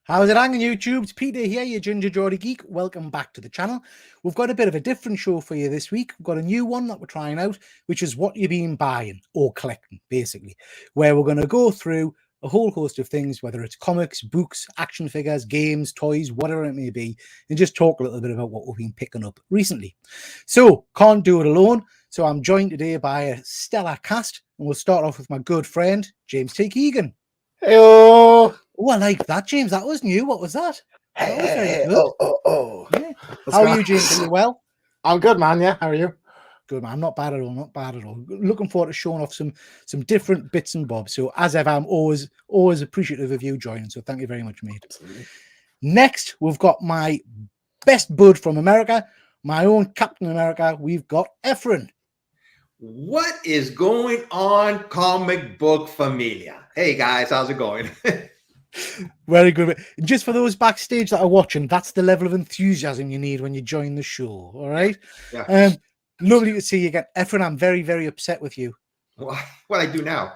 How's it hanging, YouTube? It's Peter here, your Ginger Geordie Geek. Welcome back to the channel. We've got a bit of a different show for you this week. We've got a new one that we're trying out, which is what you've been buying or collecting, basically, where we're going to go through a whole host of things, whether it's comics, books, action figures, games, toys, whatever it may be, and just talk a little bit about what we've been picking up recently. So, can't do it alone. So I'm joined today by a stellar cast, and we'll start off with my good friend, James T. Keegan. Hello. Oh, I like that, James. That was new. What was that? That was very good. Yeah. How are you, James? Are you well? I'm good, man. Yeah. How are you? Good, man. I'm not bad at all. Not bad at all. Looking forward to showing off some different bits and bobs. So as ever, I'm always appreciative of you joining. So thank you very much, mate. Absolutely. Next, we've got my best bud from America, my own Captain America. We've got Efren. What is going on, comic book familia? Hey guys, how's it going? Very good. Just for those backstage that are watching, that's the level of enthusiasm you need when you join the show. All right. Yeah. Lovely to see you again, Efren. I'm very, very upset with you. What I do now?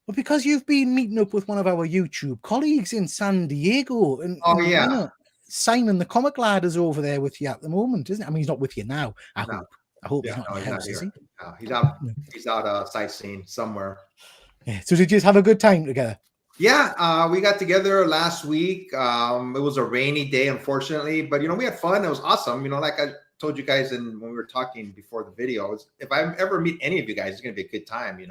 Well, because you've been meeting up with one of our YouTube colleagues in San Diego, and yeah, you know, Simon the comic lad is over there with you at the moment, isn't it? I mean, he's not with you now. I hope he's not in the house, is he? No, he's out. He's out sightseeing somewhere. Yeah. So did you just have a good time together? Yeah, we got together last week. It was a rainy day, unfortunately, but we had fun. It was awesome. Like I told you guys, when we were talking before the video, if I ever meet any of you guys, it's gonna be a good time.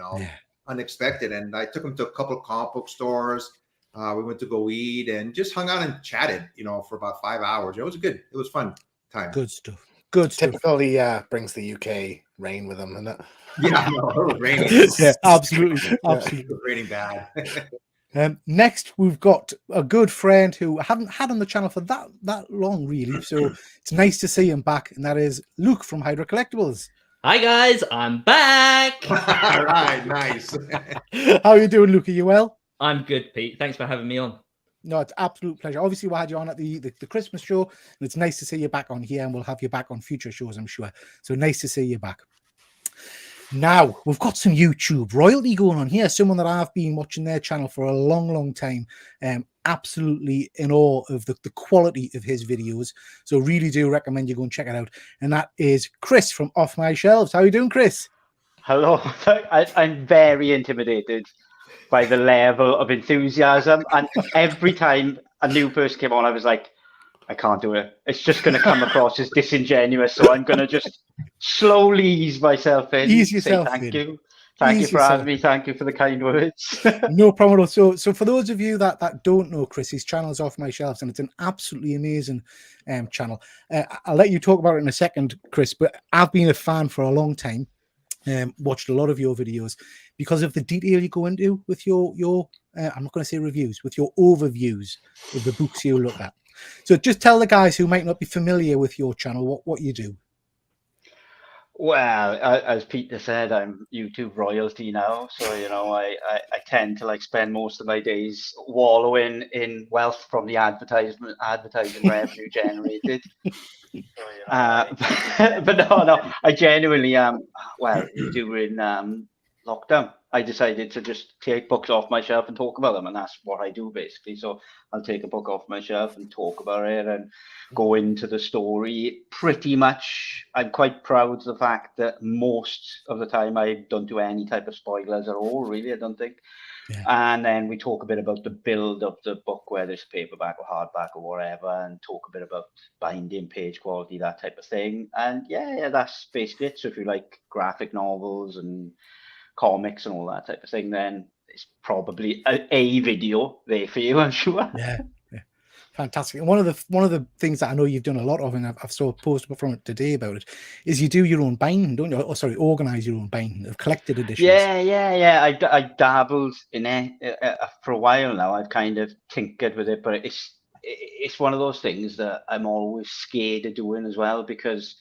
Unexpected. And I took him to a couple of comic book stores. We went to go eat and just hung out and chatted, for about 5 hours. It was fun time. Good stuff. Good stuff. Typically, brings the UK rain with him, isn't it? Yeah, it was raining. Yeah, absolutely. Absolutely. It was raining bad. Next, we've got a good friend who I haven't had on the channel for that long, really. So it's nice to see him back, and that is Luke from Hydra Collectibles. Hi guys, I'm back. All right, nice. How are you doing, Luke? Are you well? I'm good, Pete. Thanks for having me on. No, it's absolute pleasure. Obviously, we had you on at the Christmas show, and it's nice to see you back on here, and we'll have you back on future shows, I'm sure. So nice to see you back. Now, we've got some YouTube royalty going on here. Someone that I've been watching their channel for a long, long time. Absolutely in awe of the quality of his videos. So really do recommend you go and check it out. And that is Chris from Off My Shelves. How are you doing, Chris? Hello. I'm very intimidated by the level of enthusiasm. And every time a new person came on, I was like, I can't do it. It's just going to come across as disingenuous. So I'm going to just slowly ease myself in. Ease yourself in. Thank you for having me. Thank you for the kind words. No problem at all. So for those of you that don't know Chris, his channel is Off My Shelves, and it's an absolutely amazing channel. I'll let you talk about it in a second, Chris, but I've been a fan for a long time. Watched a lot of your videos because of the detail you go into with your I'm not going to say reviews, with your overviews of the books you look at. So just tell the guys who might not be familiar with your channel what you do. Well, as Peter said, I'm YouTube royalty now. So, I tend to spend most of my days wallowing in wealth from the advertising revenue generated. But no, I genuinely during lockdown, I decided to just take books off my shelf and talk about them, and that's what I do basically. So I'll take a book off my shelf and talk about it and go into the story. Pretty much, I'm quite proud of the fact that most of the time I don't do any type of spoilers at all, really, I don't think. Yeah. And then we talk a bit about the build of the book, whether it's paperback or hardback or whatever, and talk a bit about binding, page quality, that type of thing. And yeah, that's basically it. So if you like graphic novels and comics and all that type of thing, then it's probably a video there for you, I'm sure. Yeah. Fantastic. And one of the things that I know you've done a lot of, and I've saw a post from it today about it, is you do your own binding, don't you? Oh, sorry, organize your own binding of collected editions. Yeah. I dabbled in it for a while now. I've kind of tinkered with it, but it's one of those things that I'm always scared of doing as well, because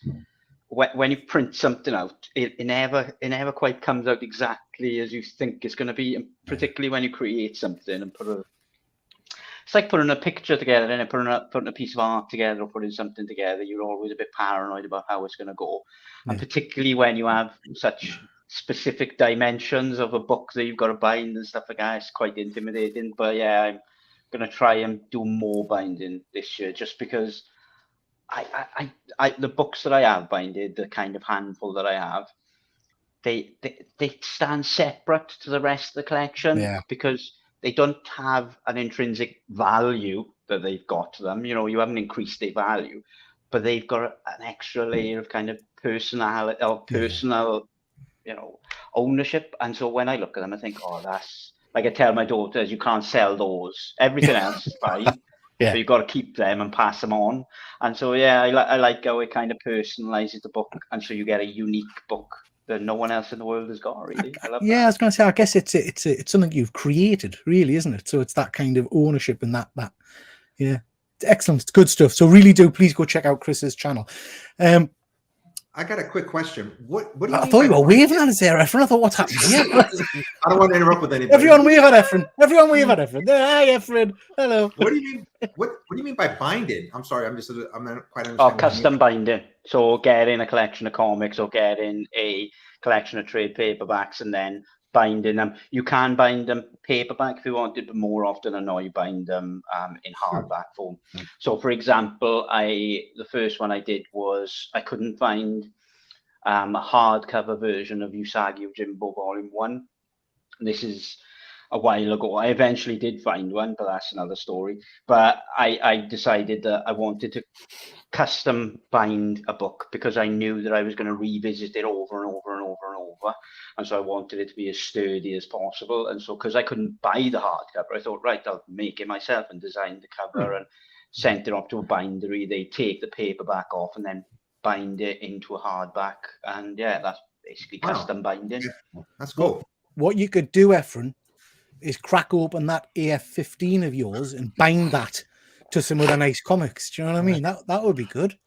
when you print something out, it never quite comes out exactly as you think it's going to be, and particularly when you create something and it's like putting a picture together and putting a piece of art together or putting something together. You're always a bit paranoid about how it's going to go, and particularly when you have such specific dimensions of a book that you've got to bind and stuff like that, it's quite intimidating. But yeah, I'm gonna try and do more binding this year, just because the books that I have binded, the kind of handful that I have, they stand separate to the rest of the collection, Yeah. because they don't have an intrinsic value that they've got to them. You know, you haven't increased their value, but they've got an extra layer of kind of personality or personal, you know, ownership. And so when I look at them, I think, oh, that's like, I tell my daughters, you can't sell those. Everything else is fine. Yeah. So you've got to keep them and pass them on. And so, yeah, I like how it kind of personalizes the book. And so you get a unique book that no one else in the world has got, really. I love that. I was going to say, I guess it's something you've created, really, isn't it? So it's that kind of ownership and that. Yeah, it's excellent. It's good stuff. So really do please go check out Chris's channel. I got a quick question. What do you I mean thought by you were waving at us there, Efren. I thought, what's happening here? I don't want to interrupt with anybody. Everyone wave at Efren. Everyone wave at Efren. Hi, Efren. Hello. What do you mean? What do you mean by binding? I'm sorry. I'm not quite understanding. Oh, what you custom mean. binding. So getting a collection of comics or getting a collection of trade paperbacks and then binding them. You can bind them paperback if you wanted, but more often than not, you bind them in hardback form. So, for example, the first one I did was I couldn't find a hardcover version of Usagi Yojimbo Volume 1. This is a while ago. I eventually did find one, but that's another story. But I decided that I wanted to custom bind a book because I knew that I was going to revisit it over and over and over and over. And so I wanted it to be as sturdy as possible. And so, because I couldn't buy the hardcover, I thought, right, I'll make it myself, and designed the cover and sent it off to a bindery. They take the paperback off and then bind it into a hardback. And yeah, that's basically custom binding. That's cool. What you could do, Efren, is crack open that AF-15 of yours and bind that to some other nice comics. Do you know what I mean? That would be good.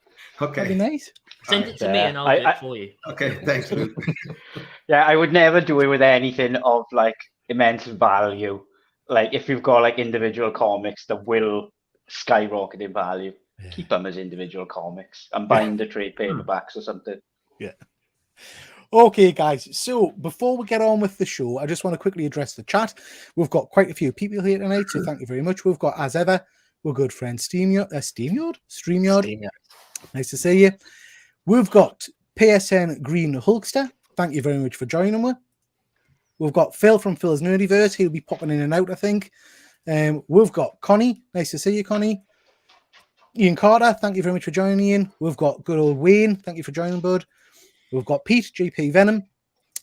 Okay. That'd be nice. Send it to me and I'll do it for you. Okay. Thanks, Luke. Yeah, I would never do it with anything of like immense value. Like if you've got like individual comics that will skyrocket in value, keep them as individual comics and bind the trade paperbacks or something. Yeah. Okay, guys. So before we get on with the show, I just want to quickly address the chat. We've got quite a few people here tonight, so thank you very much. We've got, as ever, we're good friend StreamYard. Nice to see you. We've got PSN Green Hulkster. Thank you very much for joining us. We've got Phil from Phil's Nerdyverse. He'll be popping in and out, I think. We've got Connie. Nice to see you, Connie. Ian Carter, thank you very much for joining in. We've got good old Wayne. Thank you for joining, bud. We've got Pete, GP Venom.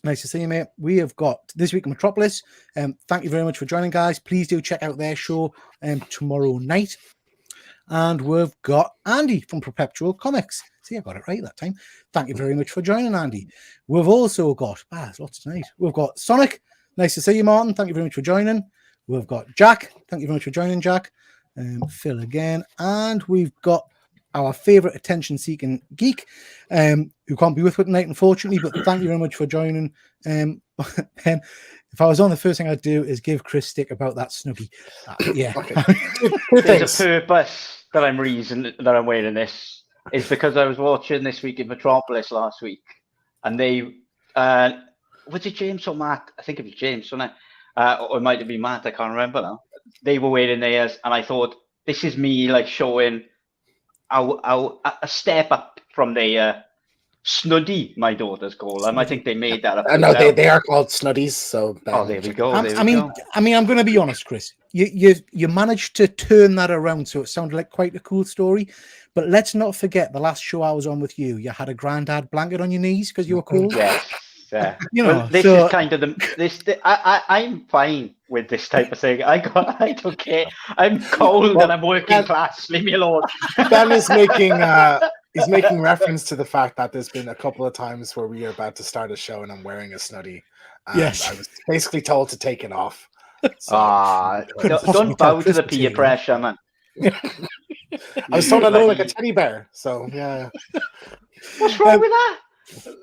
Nice to see you, mate. We have got This Week in Metropolis. Thank you very much for joining, guys. Please do check out their show tomorrow night. And we've got Andy from Perpetual Comics. See, I got it right that time. Thank you very much for joining, Andy. We've also got, there's lots tonight. We've got Sonic. Nice to see you, Martin. Thank you very much for joining. We've got Jack. Thank you very much for joining, Jack. Phil again. And we've got our favorite attention-seeking geek, who can't be with us tonight, unfortunately, but thank you very much for joining. Ben, if I was on, the first thing I'd do is give Chris stick about that Snuggie. Yeah. There's a purpose that I'm wearing this. Is because I was watching This Week in Metropolis last week, and they, was it James or Matt? I think it was James, wasn't it? Or it might have been Matt, I can't remember now. They were wearing theirs, and I thought, this is me like showing a step up from the snuddy, my daughters call them. I think they made that up. No, they are called snuddies. So there we go. I mean, I'm going to be honest, Chris. You managed to turn that around, so it sounded like quite a cool story. But let's not forget the last show I was on with you. You had a granddad blanket on your knees because you were cold. Yes. Yeah. You know, well, this is kind of I'm fine with this type of thing. I don't care. I'm cold and I'm working class. Leave me alone. Ben is making he's making reference to the fact that there's been a couple of times where we are about to start a show and I'm wearing a snuddy. Yes. I was basically told to take it off. So don't bow to the peer pressure, man. I was told I look like a teddy bear. So yeah. What's wrong with that?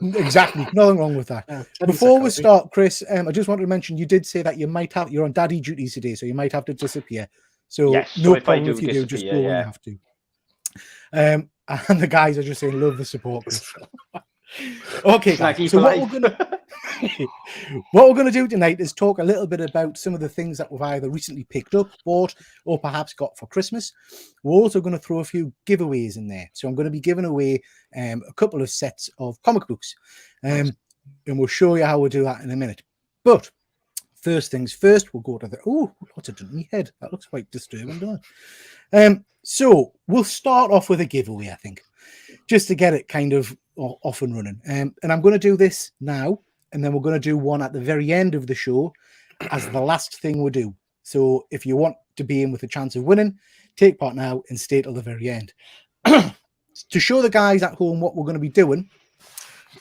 Exactly, nothing wrong with that. Before we start, Chris, I just wanted to mention you did say that you're on daddy duties today, so you might have to disappear. So yes, no so problem if you do, just go when you have to. And the guys are just saying, love the support. Okay, guys. So What we're going to do tonight is talk a little bit about some of the things that we've either recently picked up, bought, or perhaps got for Christmas. We're also going to throw a few giveaways in there. So I'm going to be giving away a couple of sets of comic books. And we'll show you how we'll do that in a minute. But first things first, we'll go to the... Oh, what's it done in my head? That looks quite disturbing, doesn't it? So we'll start off with a giveaway, I think, just to get it kind of off and running. And I'm going to do this now, and then we're going to do one at the very end of the show as the last thing we do. So if you want to be in with a chance of winning, take part now and stay till the very end. To show the guys at home what we're going to be doing,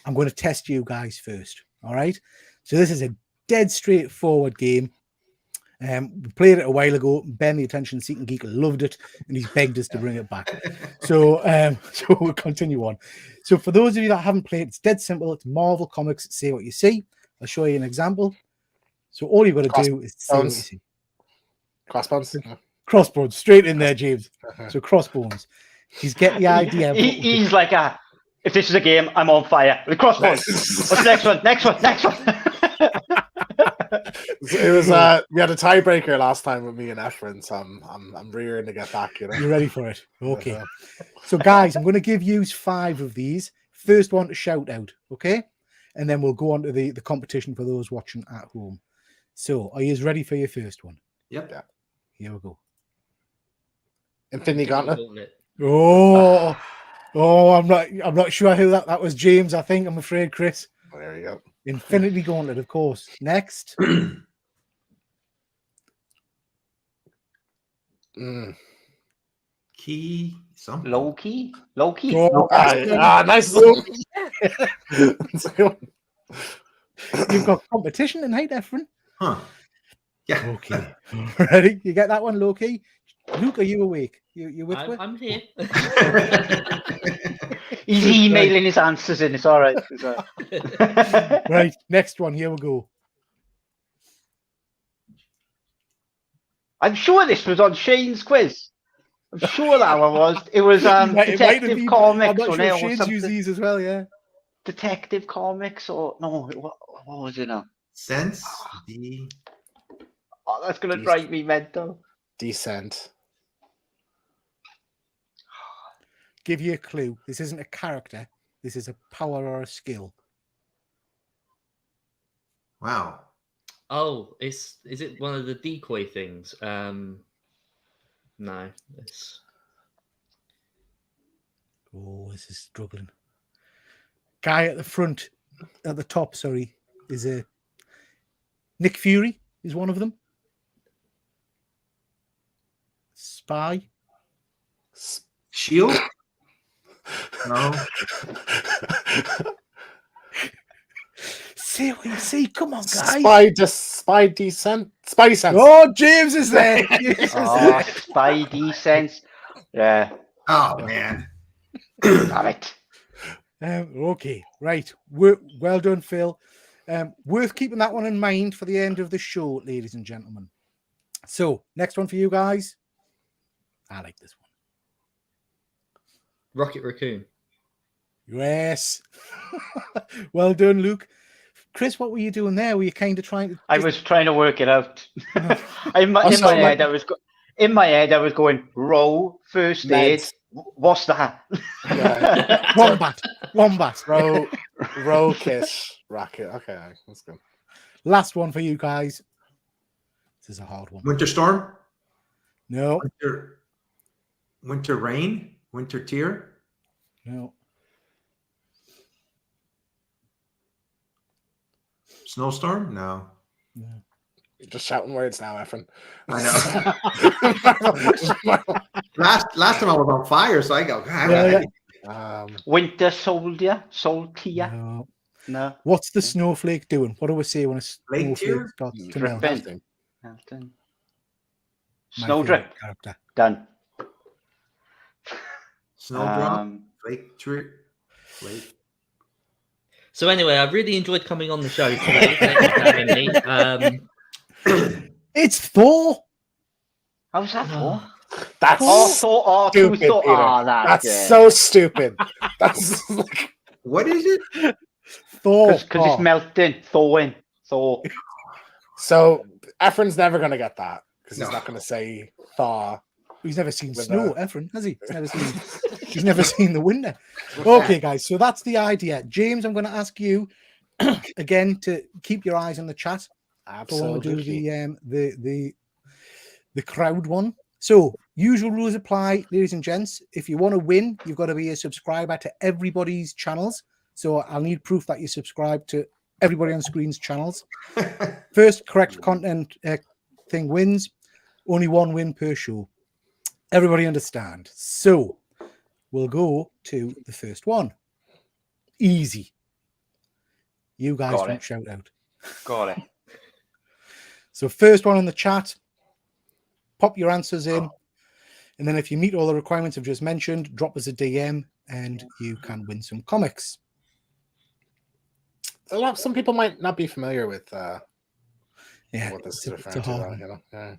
I'm going to test you guys first. All right. So this is a dead straightforward game. We played it a while ago. Ben, the attention seeking geek, loved it, and he's begged us to bring it back. So we'll continue on. So for those of you that haven't played, it's dead simple. It's Marvel Comics. Say what you see. I'll show you an example. So all you've got to do is say what you see. Crossbones. Crossbones, straight in there, James. So crossbones. He's get the idea. He's like if this is a game, I'm on fire. The crossbones. What's the next one? Next one. It was we had a tiebreaker last time with me and Efren, so I'm rearing to get back. You ready for it? Okay. So guys, I'm going to give you 5 of these. First one to shout out, okay? And then we'll go on to the competition for those watching at home. So are you ready for your first one? Yep. Yeah. Here we go. Infinity Gauntlet. Oh, I'm not sure who that was. James, I think. I'm afraid, Chris. There you go. Infinity Gauntlet, of course. Next. Key. Something. Low key. Oh, nice. You've got competition tonight, Efren. Huh. Yeah. Okay. Ready? You get that one, low key? Luke, are you awake? You with me? I'm here. He's emailing his answers in. It's all right. Right. Next one. Here we go. I'm sure this was on Shane's quiz. I'm sure that one was. It was Detective Comics. I'm not sure Shane's use these as well, yeah. Detective Comics or... No, what was it now? Sense. Oh, that's going to drive me mental. Descent. Give you a clue. This isn't a character. This is a power or a skill. Wow. Oh, is it one of the decoy things? No, it's... Oh, this is struggling. Guy at the front, at the top, sorry, is a Nick Fury is one of them. Spy. Shield? No. See what you see. Come on, guys. Spy descent. Oh, James is there. Spy descent. Yeah. Oh, man. Damn it. Okay, right. Well done, Phil. Worth keeping that one in mind for the end of the show, ladies and gentlemen. So, next one for you guys. I like this one. Rocket Raccoon. Yes. Well done, Luke. Chris, what were you doing there? Were you kind of trying to... I was trying to work it out. in my head, I was going, row, first aid. What's that? Yeah. Wombat. Row, kiss, racket. Okay, that's good. Last one for you guys. This is a hard one. Winter Storm? No. Winter Rain? Winter Tear? No. Snowstorm? No. You're just shouting words now, Efren. I know. last time I was on fire, so I go. Winter Soldier? No. What's the snowflake doing? What do we say when a snowflake starts to melt? Melting. Snowdrip. Done. Snowdrop. Flake tree. Flake. So anyway, I've really enjoyed coming on the show today. Thank you for having me. It's Thor. How's that for? That's stupid, Peter. That's so stupid. That's like... What is it? Thor. Because it's melting. Thawing. Thaw. So Efren's never going to get that because he's No. not going to say thaw. He's never seen With snow, a- Efren, has he? He's never seen the winter. Okay, guys, so that's the idea. James, I'm going to ask you again to keep your eyes on the chat for when we do the crowd one. So usual rules apply, ladies and gents. If you want to win, you've got to be a subscriber to everybody's channels. So I'll need proof that you subscribe to everybody on screen's channels. First correct content thing wins. Only one win per show. Everybody understand? So we'll go to the first one. Easy. You guys Got don't it. shout out. Got it. So first one in the chat, pop your answers in. And then if you meet all the requirements I've just mentioned, drop us a DM and you can win some comics. Some people might not be familiar with Yeah, what this is it's a referring to. hard Though, one. you know? Yeah.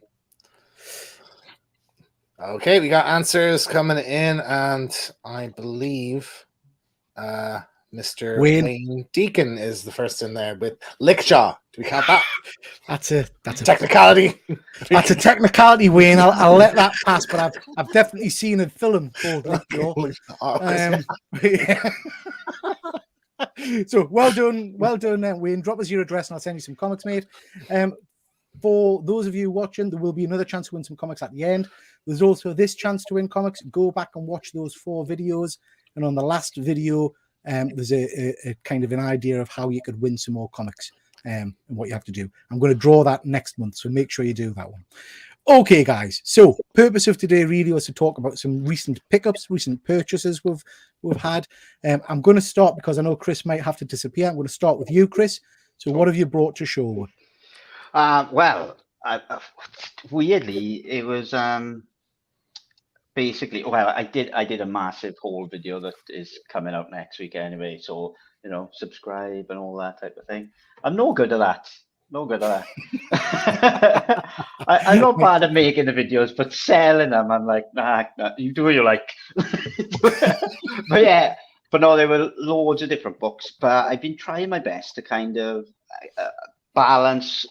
Okay, we got answers coming in, and I believe Mr. Wayne Deacon is the first in there with Lickjaw. Do we count that? That's a Technicality. That's a technicality, Wayne. I'll let that pass, but I've definitely seen a film called Lickjaw. Yeah. So well done, Wayne. Drop us your address and I'll send you some comics, mate. For those of you watching, there will be another chance to win some comics at the end. There's also this chance to win comics. Go back and watch those 4 videos. And on the last video, there's a kind of an idea of how you could win some more comics and what you have to do. I'm going to draw that next month, so make sure you do that one. Okay, guys. So purpose of today really was to talk about some recent pickups, recent purchases we've had. I'm going to start because I know Chris might have to disappear. I'm going to start with you, Chris. So what have you brought to show? Well, weirdly, it was basically. Well, I did a massive haul video that is coming out next week anyway. So subscribe and all that type of thing. I'm no good at that. No good at that. I'm not bad at making the videos, but selling them, I'm like, nah, you do what you like. But yeah, but no, there were loads of different books. But I've been trying my best to kind of balance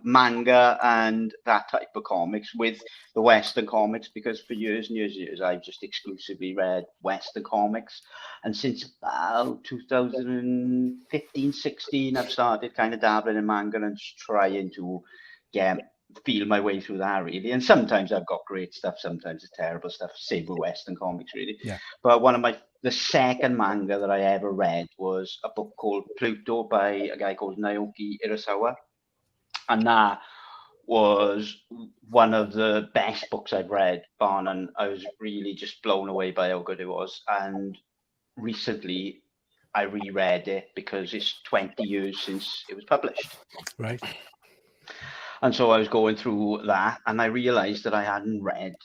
manga and that type of comics with the Western comics, because for years and years and years I've just exclusively read Western comics, and since about 2015-16 I've started kind of dabbling in manga and just trying to feel my way through that really. And sometimes I've got great stuff, sometimes it's terrible stuff, same with Western comics really. Yeah. But the second manga that I ever read was a book called Pluto by a guy called Naoki Urasawa. And that was one of the best books I've read, and I was really just blown away by how good it was. And recently I reread it because it's 20 years since it was published. Right. And so I was going through that and I realized that I hadn't read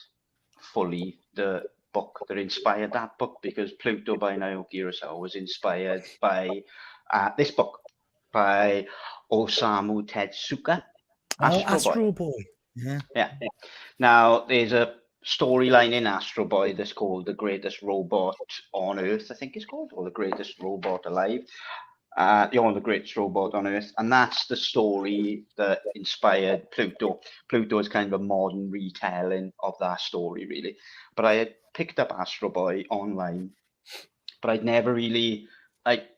fully the book that inspired that book, because Pluto by Naoki Urasawa was inspired by this book by Osamu Tezuka, Astro Boy. Yeah. Now there's a storyline in Astro Boy that's called The Greatest Robot on Earth, I think it's called, or The Greatest Robot Alive. The Greatest Robot on Earth, and that's the story that inspired Pluto. Pluto is kind of a modern retelling of that story, really. But I had picked up Astro Boy online, but I'd never really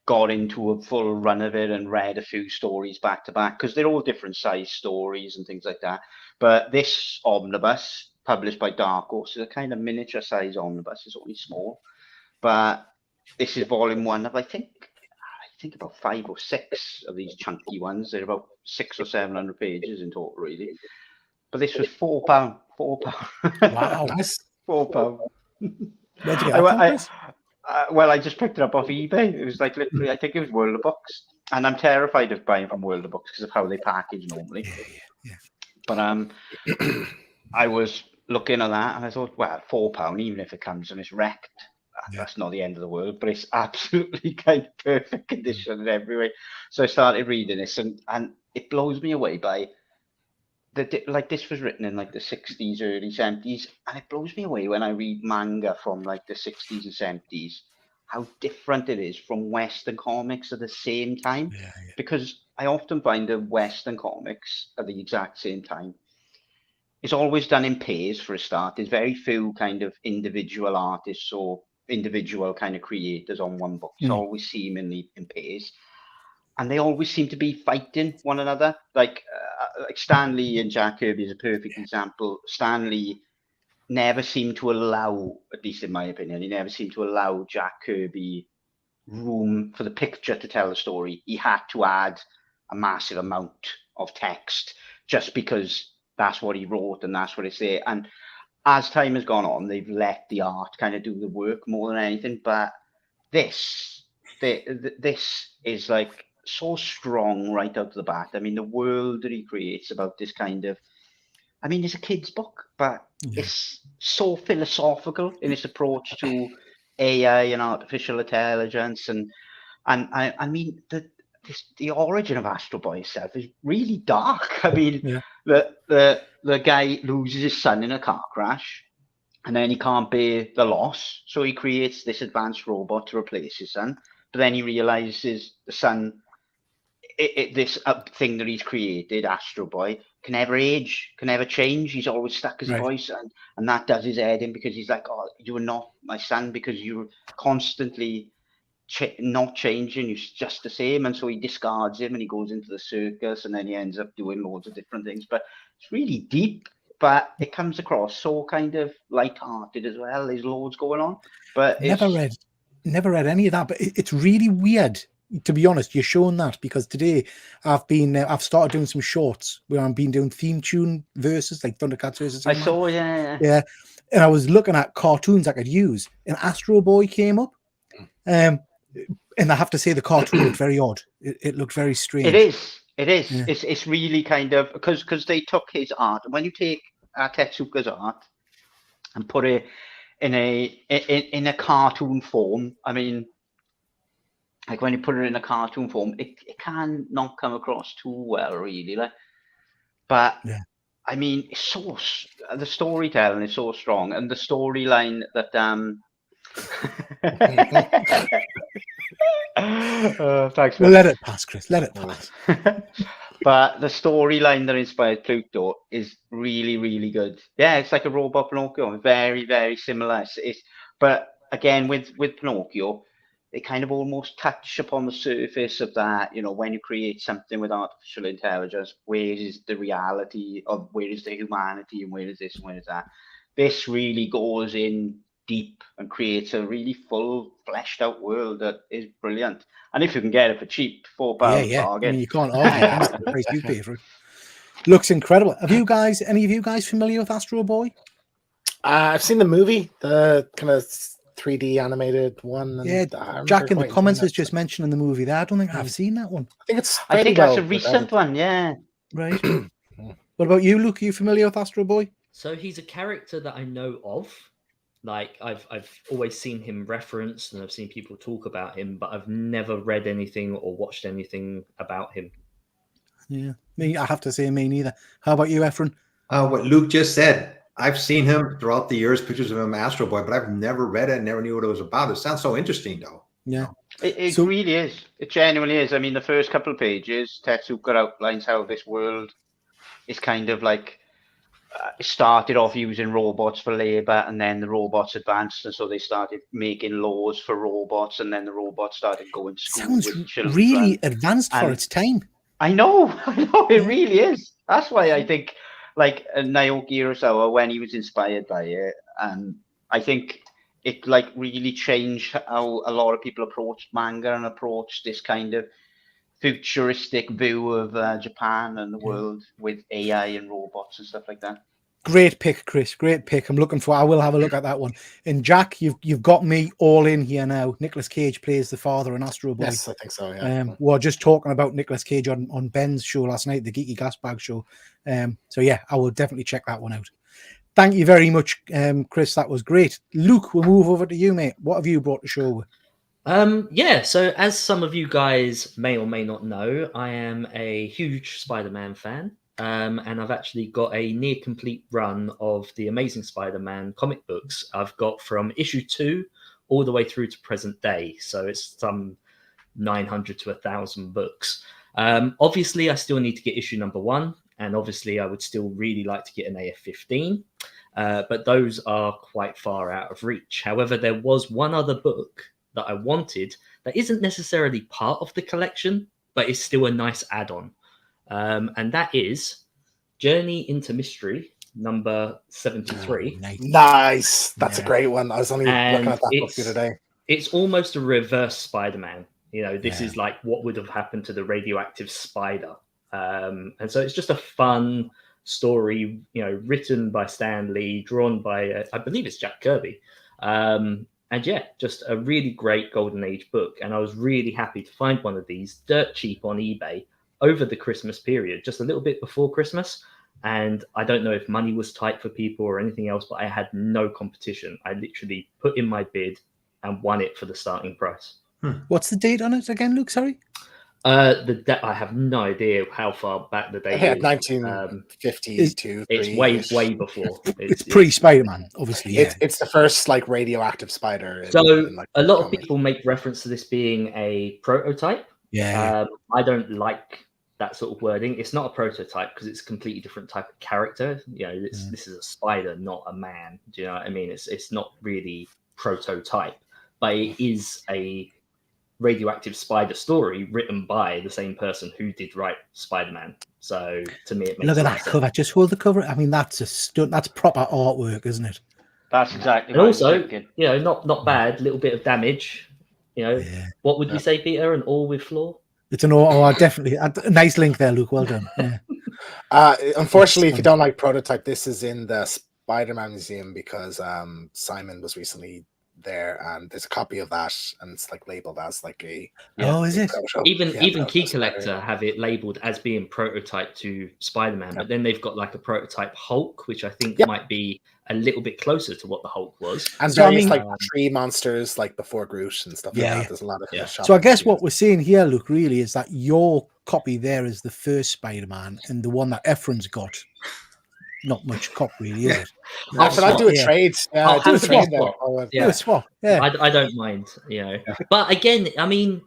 got into a full run of it and read a few stories back to back, because they're all different size stories and things like that. But this omnibus, published by Dark Horse, is a kind of miniature size omnibus. It's only small, but this is volume 1 of I think about 5 or 6 of these chunky ones. They're about 600 or 700 pages in total, really. But this was £4. £4. Wow. Nice. £4. Where'd you get that from, Chris? Well, I just picked it up off eBay. It was like literally, I think it was World of Books. And I'm terrified of buying from World of Books because of how they package normally. Yeah. But I was looking at that and I thought, well, £4, even if it comes and it's wrecked, that's not the end of the world, but it's absolutely kind of perfect condition in every way. So I started reading this, and it blows me away by this was written in like the 60s, early 70s, and it blows me away when I read manga from like the 60s and 70s, how different it is from Western comics at the same time. Yeah, Because I often find that Western comics at the exact same time, it's always done in pairs for a start. There's very few kind of individual artists or individual kind of creators on one book. It's always seemingly in pairs. And they always seem to be fighting one another. Like Stan Lee and Jack Kirby is a perfect example. Stan Lee never seemed to allow, at least in my opinion, he never seemed to allow Jack Kirby room for the picture to tell the story. He had to add a massive amount of text just because that's what he wrote and that's what it's there. And as time has gone on, they've let the art kind of do the work more than anything. But this is like so strong right out of the bat. I mean, the world that he creates about this kind of, I mean, it's a kid's book, but it's so philosophical in its approach to AI and artificial intelligence. And I mean, the origin of Astro Boy itself is really dark. I mean, the guy loses his son in a car crash, and then he can't bear the loss, so he creates this advanced robot to replace his son. But then he realizes the son, this thing that he's created, Astro Boy, can never age, can never change. He's always stuck as a voice, and that does his head in, because he's like, oh, you are not my son because you're constantly not changing. You're just the same. And so he discards him and he goes into the circus, and then he ends up doing loads of different things. But it's really deep, but it comes across so kind of light-hearted as well. There's loads going on, but never read any of that. But it's really weird, to be honest. You're showing that because today I've started doing some shorts where I've been doing theme tune verses, like Thundercats verses. I saw, yeah. And I was looking at cartoons I could use, and Astro Boy came up. And I have to say, the cartoon looked very odd. It looked very strange. It is. Yeah. It's really kind of, because they took his art. When you take Tetsuka's art and put it in a cartoon form, I mean, like when you put it in a cartoon form, it can not come across too well, really. Like, but I mean, the storytelling is so strong, and the storyline that thanks. Well, let it pass, Chris. Let it pass. But the storyline that inspired Pluto is really, really good. Yeah, it's like a robot Pinocchio. Very, very similar. But again, with Pinocchio, they kind of almost touch upon the surface of that. You know, when you create something with artificial intelligence, where is the reality of, where is the humanity, and where is this and where is that? This really goes in deep and creates a really full, fleshed out world that is brilliant. And if you can get it for cheap, £4 bargain. I mean, you can't argue the price you pay for it. Looks incredible. Any of you guys familiar with Astro Boy? I've seen the movie, the kind of 3D animated one. And Jack in the comments has just mentioned the movie there. I don't think I've seen that one. I think that's a recent one, yeah. Right. What about you, Luke? Are you familiar with Astro Boy? So he's a character that I know of. Like I've always seen him referenced, and I've seen people talk about him, but I've never read anything or watched anything about him. Yeah, I have to say, me neither. How about you, Efren? What Luke just said, I've seen him throughout the years, pictures of him, Astro Boy, but I've never read it, never knew what it was about. It sounds so interesting, though. Yeah, it really is. It genuinely is. I mean, the first couple of pages, Tetsuka outlines how this world is kind of like, it started off using robots for labor, and then the robots advanced, and so they started making laws for robots, and then the robots started going to school. Sounds with children. really advanced for its time. I know, it really is. That's why I think, like, Naoki Urasawa, when he was inspired by it, and I think it like really changed how a lot of people approached manga and approached this kind of futuristic view of Japan and the world with AI and robots and stuff like that. Great pick, Chris. Great pick. I will have a look at that one. And Jack, you've got me all in here now. Nicolas Cage plays the father in Astro Boy. Yes, I think so. Yeah. We were just talking about Nicolas Cage on Ben's show last night, the Geeky Gasbag show. So yeah, I will definitely check that one out. Thank you very much, Chris. That was great. Luke, we'll move over to you, mate. What have you brought to show? So as some of you guys may or may not know, I am a huge Spider-Man fan. And I've actually got a near complete run of the Amazing Spider-Man comic books. I've got from issue 2 all the way through to present day. So it's some 900 to 1,000 books. Obviously, I still need to get issue number 1, and obviously I would still really like to get an AF-15, but those are quite far out of reach. However, there was one other book that I wanted that isn't necessarily part of the collection, but is still a nice add-on, and that is Journey into Mystery, number 73. Nice. That's a great one. I was only looking at that book the other day. It's almost a reverse Spider-Man. This is like what would have happened to the radioactive spider. And so it's just a fun story, written by Stan Lee, drawn by, I believe it's Jack Kirby. And yeah, just a really great Golden Age book. And I was really happy to find one of these dirt cheap on eBay over the Christmas period, just a little bit before Christmas. And I don't know if money was tight for people or anything else, but I had no competition. I literally put in my bid and won it for the starting price. What's the date on it again, Luke? Sorry? I have no idea how far back the date is. 1952. It's way before. It's pre-Spider-Man, obviously. Yeah. It's the first like radioactive spider. So a lot of people make reference to this being a prototype. Yeah. I don't like that sort of wording. It's not a prototype because it's a completely different type of character. This is a spider, not a man. Do you know what I mean? It's not really prototype, but it is a radioactive spider story written by the same person who did write Spider-Man. So to me, it makes look at that cover. Just hold the cover. I mean, that's that's proper artwork, isn't it? That's exactly. And also, not bad. Little bit of damage. What would you say, Peter? An all with flaw? It's an all. Definitely a nice link there, Luke. Well done. Yeah. Unfortunately, if you don't like prototype, this is in the Spider-Man Museum because Simon was recently there, and there's a copy of that, and it's like labeled as like a is it? Even Key Collector have it labeled as being prototype to Spider-Man, but then they've got like a prototype Hulk, which I think might be a little bit closer to what the Hulk was. And so, various like tree monsters like before Groot and stuff like that. There's a lot of So I guess what we're seeing here, Luke, really is that your copy there is the first Spider-Man, and the one that Ephraim's got, not much cop really, is it? But I'll do a trade. I'll do a trade there. Do a swap. Yeah. I don't mind, But again, I mean,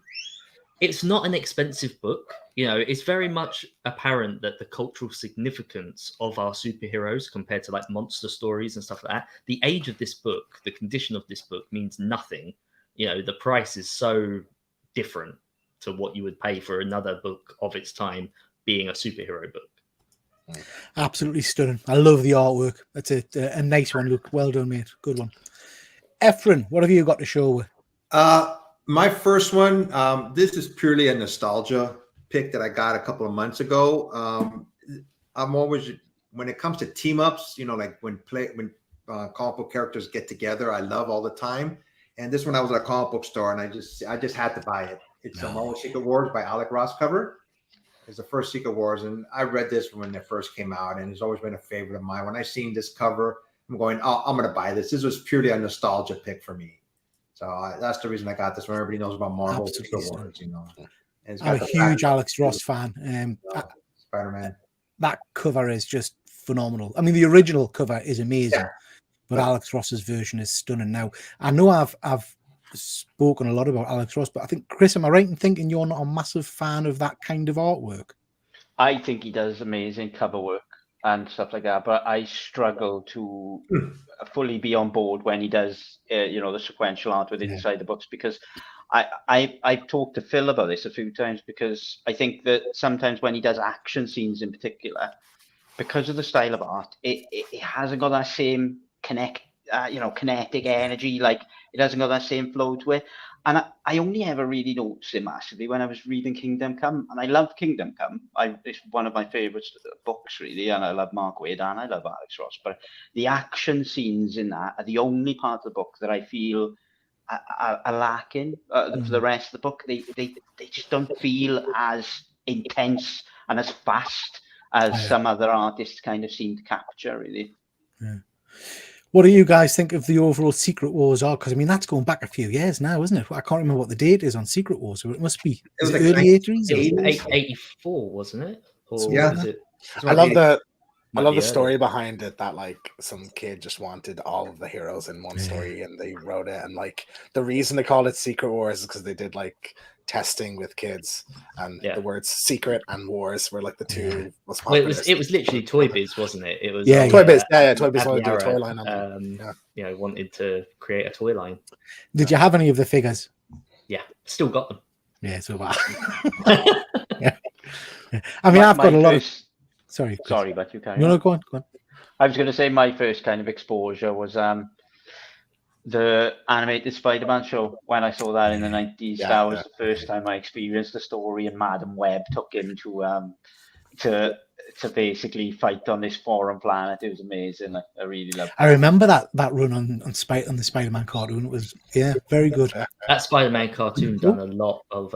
it's not an expensive book. It's very much apparent that the cultural significance of our superheroes compared to like monster stories and stuff like that, the age of this book, the condition of this book means nothing. The price is so different to what you would pay for another book of its time being a superhero book. Absolutely stunning. I love the artwork. That's a nice one, Luke. Well done, mate. Good one. Ephraim, what have you got to show with? My first one, this is purely a nostalgia pick that I got a couple of months ago. I'm always, when it comes to team ups, like when comic book characters get together, I love all the time. And this one, I was at a comic book store, and I just had to buy it. It's Marvel Secret Wars by Alec Ross cover. It's the first Secret Wars, and I read this when it first came out, and it's always been a favorite of mine. When I seen this cover, I'm going, oh, I'm going to buy this. This was purely a nostalgia pick for me. So that's the reason I got this one. Everybody knows about Marvel Secret Wars, I'm a huge Alex Ross fan. Spider-Man. That cover is just phenomenal. I mean, the original cover is amazing, but Alex Ross's version is stunning. Now, I know I've spoken a lot about Alex Ross, but I think, Chris, am I right in thinking you're not a massive fan of that kind of artwork? I think he does amazing cover work and stuff like that, but I struggle to fully be on board when he does, the sequential art within inside the books, because I've talked to Phil about this a few times, because I think that sometimes when he does action scenes in particular, because of the style of art, it hasn't got that same kinetic energy, like it hasn't got that same flow to it. And I only ever really noticed it massively when I was reading Kingdom Come, and I love Kingdom Come. It's one of my favorite books, really, and I love Mark Waid and I love Alex Ross. But the action scenes in that are the only part of the book that I feel are lacking for the rest of the book. They just don't feel as intense and as fast as some other artists kind of seem to capture, really. Yeah. What do you guys think of the overall Secret Wars arc? Because I mean, that's going back a few years now, isn't it? I can't remember what the date is on Secret Wars, so it must be early 80s. 84, wasn't it? Or yeah. was it? I love I love the story behind it, that like some kid just wanted all of the heroes in one story and they wrote it, and like the reason they called it Secret Wars is because they did like testing with kids, and the words secret and wars were like the two most popular. Well, it was literally Toy Biz, wasn't it? It was Toy Biz. Toy Biz wanted to do a toy line on it. You know, wanted to create a toy line. Did you have any of the figures? Yeah, still got them. Yeah, so bad. I mean, I've got a lot of. Sorry, but you carry on. No, go on. I was going to say my first kind of exposure was the animated Spider-Man show. When I saw that in the 90s, that was the first time I experienced the story, and Madam Web took him to basically fight on this foreign planet. It was amazing. I really loved it. I remember that run on the Spider-Man cartoon. It was very good. That Spider-Man cartoon done a lot of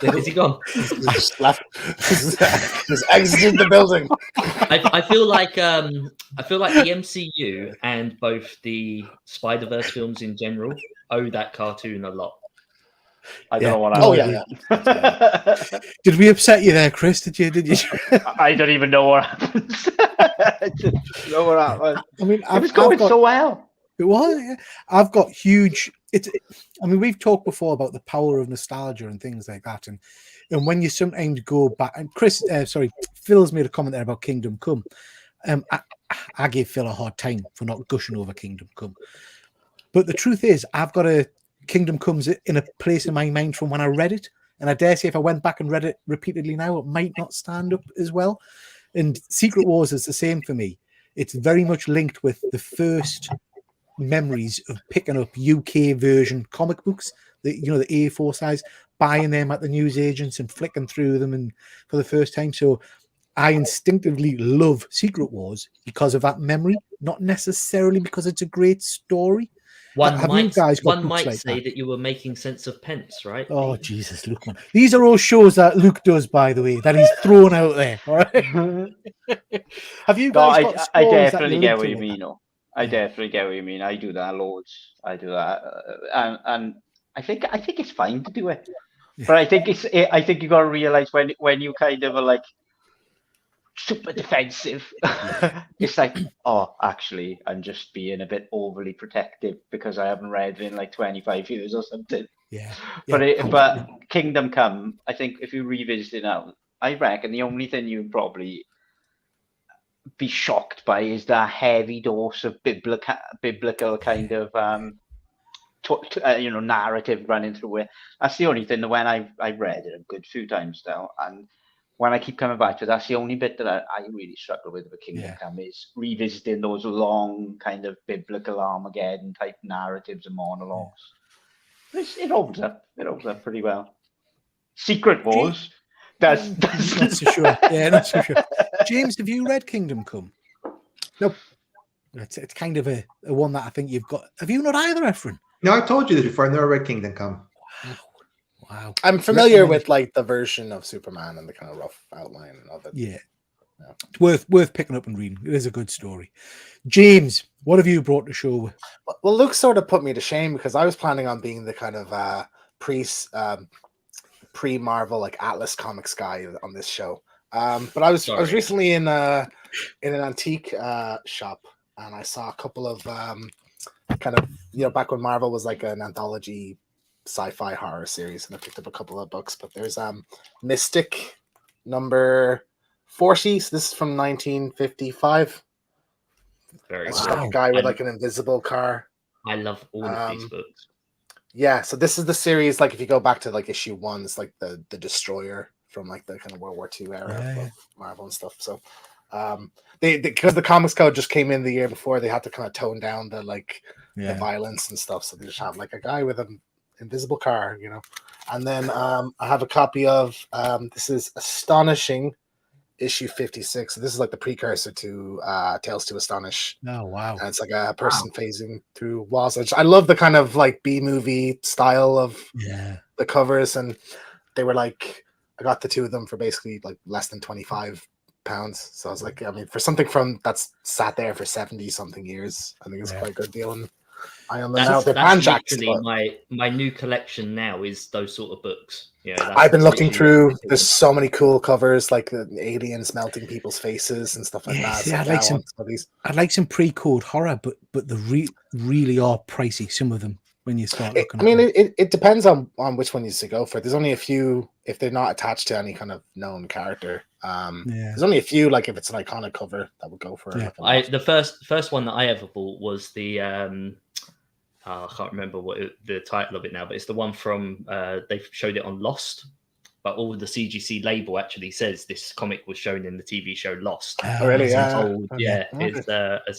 Is he gone? Just left. Just exited the building. I feel like the MCU and both the Spider-Verse films in general owe that cartoon a lot. I don't know what happened. Did we upset you there, Chris? Did you? I don't even know what happened. I just know what happened. I mean, it was going so well. It was. Yeah. I've got huge. I mean, we've talked before about the power of nostalgia and things like that, and when you sometimes go back. And Phil's made a comment there about Kingdom Come. I gave Phil a hard time for not gushing over Kingdom Come, but the truth is, I've got a Kingdom Come's in a place in my mind from when I read it, and I dare say if I went back and read it repeatedly now, it might not stand up as well. And Secret Wars is the same for me. It's very much linked with the first memories of picking up UK version comic books, the A4 size, buying them at the newsagents and flicking through them and for the first time. So I instinctively love Secret Wars because of that memory, not necessarily because it's a great story. One might say that you were making sense of pence, right? Oh, Jesus, Luke, man. These are all shows that Luke does, by the way, that he's thrown out there. All right? Have you guys got I definitely get what you mean. I definitely get what you mean. I do that loads. I do that, and I think it's fine to do it, but I think you got to realize when you kind of are like super defensive, it's like, oh, actually, I'm just being a bit overly protective because I haven't read in like 25 years or something. But Kingdom Come, I think if you revisit it now, I reckon the only thing you'd probably be shocked by is that heavy dose of biblical kind of narrative running through it. That's the only thing that when I read it a good few times now, and when I keep coming back to it, that's the only bit that I really struggle with Kingdom Come is revisiting those long kind of biblical Armageddon type narratives and monologues. It holds up. It holds up pretty well. Secret Wars. That's not so sure. Yeah, not so sure. James, have you read Kingdom Come? Nope. It's kind of a one that I think you've got. Have you not either, Efren? No, I told you this before. I never read Kingdom Come. Wow. I'm familiar with like the version of Superman and the kind of rough outline of it. Yeah. It's worth picking up and reading. It is a good story. James, what have you brought to show? Well, Luke sort of put me to shame because I was planning on being the kind of pre-Marvel like Atlas Comics guy on this show. But I was recently in an antique shop, and I saw a couple of kind of back when Marvel was like an anthology sci-fi horror series, and I picked up a couple of books. But there's Mystic number 40. So this is from 1955. Very it's like a guy with like an invisible car. I love all of these books. Yeah, so this is the series. Like if you go back to like issue 1, it's like the Destroyer from like the kind of World War II era of Marvel and stuff. So they because the Comics Code just came in the year before, they had to kind of tone down the the violence and stuff. So they just have like a guy with an invisible car, And then I have a copy of this is Astonishing issue 56. So this is like the precursor to Tales to Astonish. Oh wow. And it's like a person phasing through walls. I love the kind of like B-movie style of the covers, and they were like, I got the two of them for basically like less than £25. So I was like, I mean, for something from that's sat there for 70 something years, I think it's quite a good deal. And I don't know. They're That's banjacks, literally but my new collection now is those sort of books. I've been looking through. literally There's so many cool covers, like the aliens melting people's faces and stuff like that. see, So I'd now like some. on some of these. I'd like some pre-code horror, but the really are pricey. Some of them when you start looking. I mean, it depends on which one you to go for. There's only a few if they're not attached to any kind of known character. There's only a few, like if it's an iconic cover that would go for. Yeah. Like the first one that I ever bought was the I can't remember the title of it now, but it's the one from they showed it on Lost. But all the CGC label actually says this comic was shown in the TV show Lost. Oh, really? It's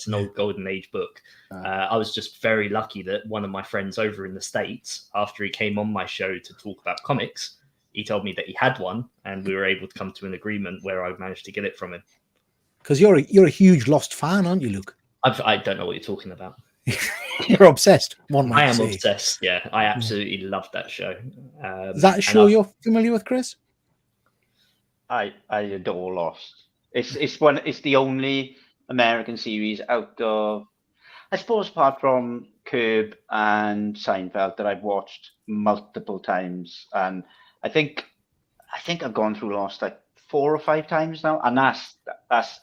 an old golden age book. I was just very lucky that one of my friends over in the States, after he came on my show to talk about comics, he told me that he had one, and we were able to come to an agreement where I managed to get it from him. Because you're a huge Lost fan, aren't you, Luke? I don't know what you're talking about. You're obsessed. I am obsessed. Yeah, I absolutely love that show. Is that a show you're familiar with, Chris? I adore Lost. It's the only American series out of, I suppose, apart from Curb and Seinfeld, that I've watched multiple times, and I think I've gone through Lost like 4 or 5 times now, and that's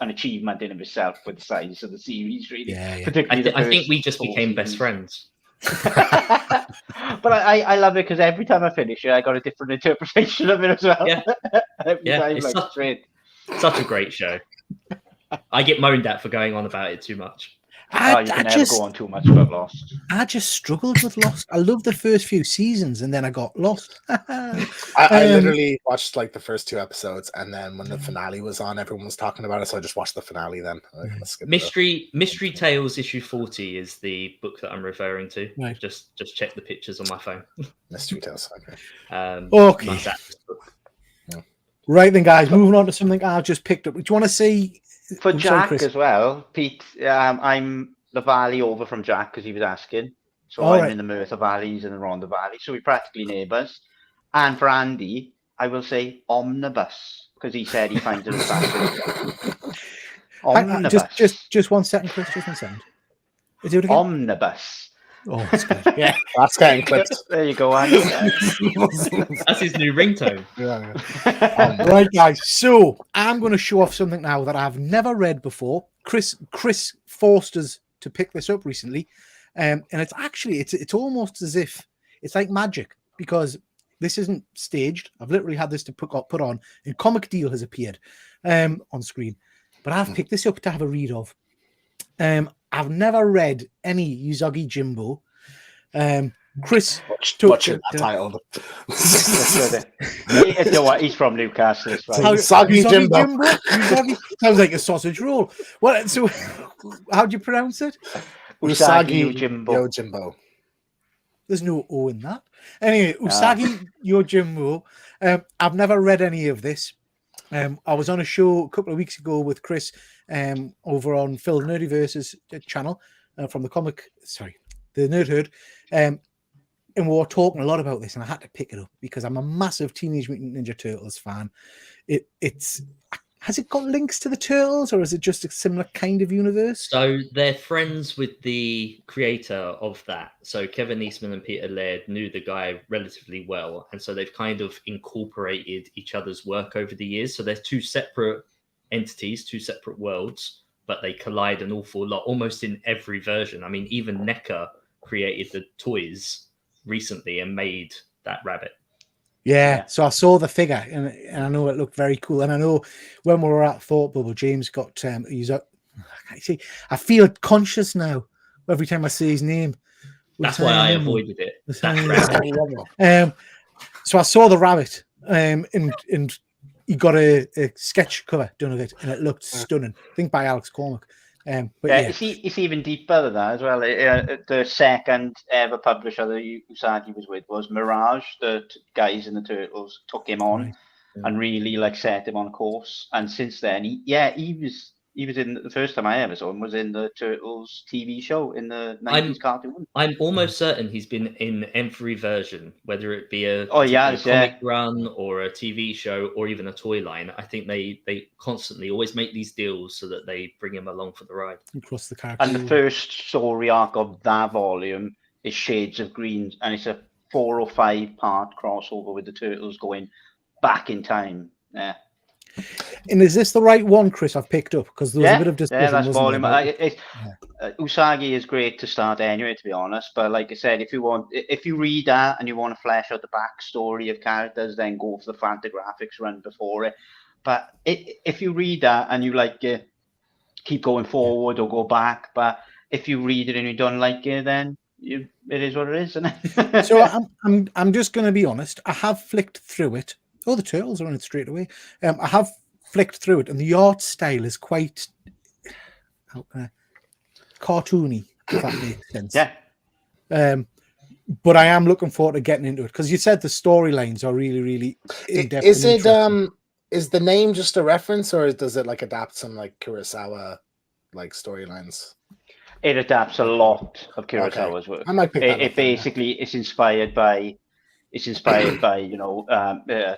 an achievement in of itself with the size of the series, really. Yeah. Particularly I think we just became best friends. But I love it because every time I finish it, I got a different interpretation of it as well. Yeah, It's such a great show. I get moaned at for going on about it too much. You can never go on too much about Lost. I just struggled with Lost. I loved the first few seasons, and then I got lost. I literally watched like the first 2 episodes, and then when the finale was on, everyone was talking about it, so I just watched the finale. Then Mystery Tales issue 40 is the book that I'm referring to. Right. Just check the pictures on my phone. Mystery Tales. Okay. Okay. Right then, guys. Moving on to something I just picked up. Do you want to see? For Jack as well, Pete, I'm the valley over from Jack because he was asking. So I'm in the Merthyr Valleys and the Rhondda Valley. So we're practically neighbours. And for Andy, I will say omnibus because he said he finds it fascinating. Omnibus. Just 1 second, Chris. Just 1 second. Is it again? Omnibus. Oh, that's good. Yeah, that's getting clipped. There you go, Andy. That's his new ringtone. Right, guys. So I'm going to show off something now that I've never read before. Chris forced us to pick this up recently, and it's actually it's almost as if it's like magic because this isn't staged. I've literally had this to put on, and Comic Deal has appeared on screen, but I've picked this up to have a read of. I've never read any Usagi Jimbo. Chris, watching that title. You know what? He's from Newcastle. Usagi Jimbo. Usagi sounds like a sausage roll. What? So, how do you pronounce it? Usagi Yojimbo. There's no O in that. Anyway, Usagi Yojimbo. I've never read any of this. I was on a show a couple of weeks ago with Chris over on Phil Nerdyverse's channel from the Nerd Herd, and we were talking a lot about this, and I had to pick it up because I'm a massive Teenage Mutant Ninja Turtles fan. Has it got links to the Turtles, or is it just a similar kind of universe? So they're friends with the creator of that. So Kevin Eastman and Peter Laird knew the guy relatively well, and so they've kind of incorporated each other's work over the years. So they're 2 separate entities, 2 separate worlds, but they collide an awful lot, almost in every version. I mean, even NECA created the toys recently and made that rabbit. Yeah, so I saw the figure and I know it looked very cool. And I know when we were at Thought Bubble, James got I feel conscious now every time I say his name. That's why I avoided it. So I saw the rabbit and he got a sketch cover done of it and it looked stunning. I think by Alex Cormack. It's even deeper than that as well. The second ever publisher that Usagi was with was Mirage. The guys in the Turtles took him on and really set him on course. And since then, he was he was in the first time I ever saw him was in the Turtles TV show in the 90s cartoon. I'm almost certain he's been in every version, whether it be a yes, comic run or a TV show or even a toy line. I think they constantly always make these deals so that they bring him along for the ride. Across the character. And the first story arc of that volume is Shades of Green, and it's a 4 or 5 part crossover with the Turtles going back in time. Yeah. And is this the right one, Chris? I've picked up because there was a bit of discussion. Yeah, that's volume. There, Usagi is great to start anyway, to be honest. But like I said, if you read that and you want to flesh out the backstory of characters, then go for the Fantagraphics run before it. But if you read that and you like keep going forward or go back, but if you read it and you don't like it, then it is what it is, isn't it? So I'm just going to be honest. I have flicked through it. Oh, the Turtles are on it straight away. I have flicked through it, and the art style is quite cartoony, if that makes sense. Yeah. But I am looking forward to getting into it because you said the storylines are really, really in depth. Is the name just a reference, or does it like adapt some like Kurosawa like storylines? It adapts a lot of Kurosawa's work. I might pick that up. It's inspired by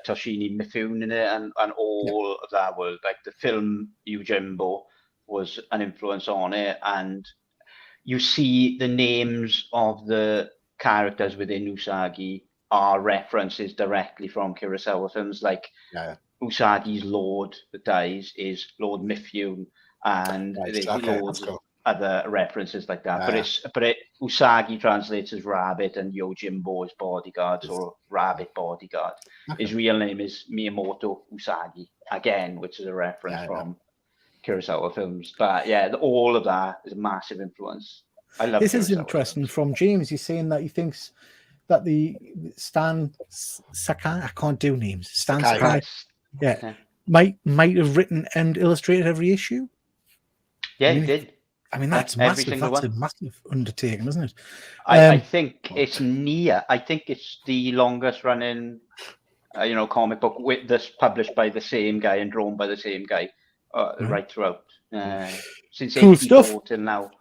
Toshimi Mifune in it and all of that world. Like the film Yojimbo was an influence on it, and you see the names of the characters within Usagi are references directly from Kurosawa films. Like Usagi's lord that dies is Lord Mifune, and there's loads of other references like that. Usagi translates as rabbit, and Yojimbo is bodyguards or rabbit bodyguard. His real name is Miyamoto Usagi, again, which is a reference from Kurosawa films. But yeah, all of that is a massive influence. I love this. Kurosawa Is interesting films. From James. He's saying that he thinks that the Stan Sakai, I can't do names. Stan Sakai, might have written and illustrated every issue. Yeah, he did. I mean, that's massive. That's a massive undertaking, isn't it? I think it's I think it's the longest running, comic book with this published by the same guy and drawn by the same guy, right throughout since cool 84 stuff till now.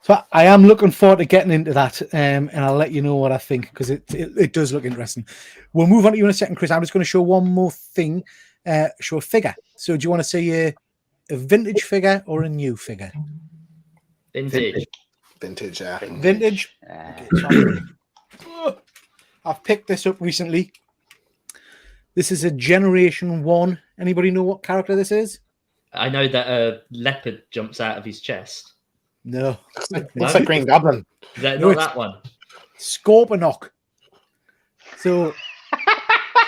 So I am looking forward to getting into that, and I'll let you know what I think because it does look interesting. We'll move on to you in a second, Chris. I'm just going to show one more thing. Show a figure. So do you want to say a vintage figure or a new figure? Vintage, yeah. Vintage. Okay, I've picked this up recently. This is a Generation 1. Anybody know what character this is? I know that a leopard jumps out of his chest. No. Looks like Green Goblin. Is that not that one? Scorponok. So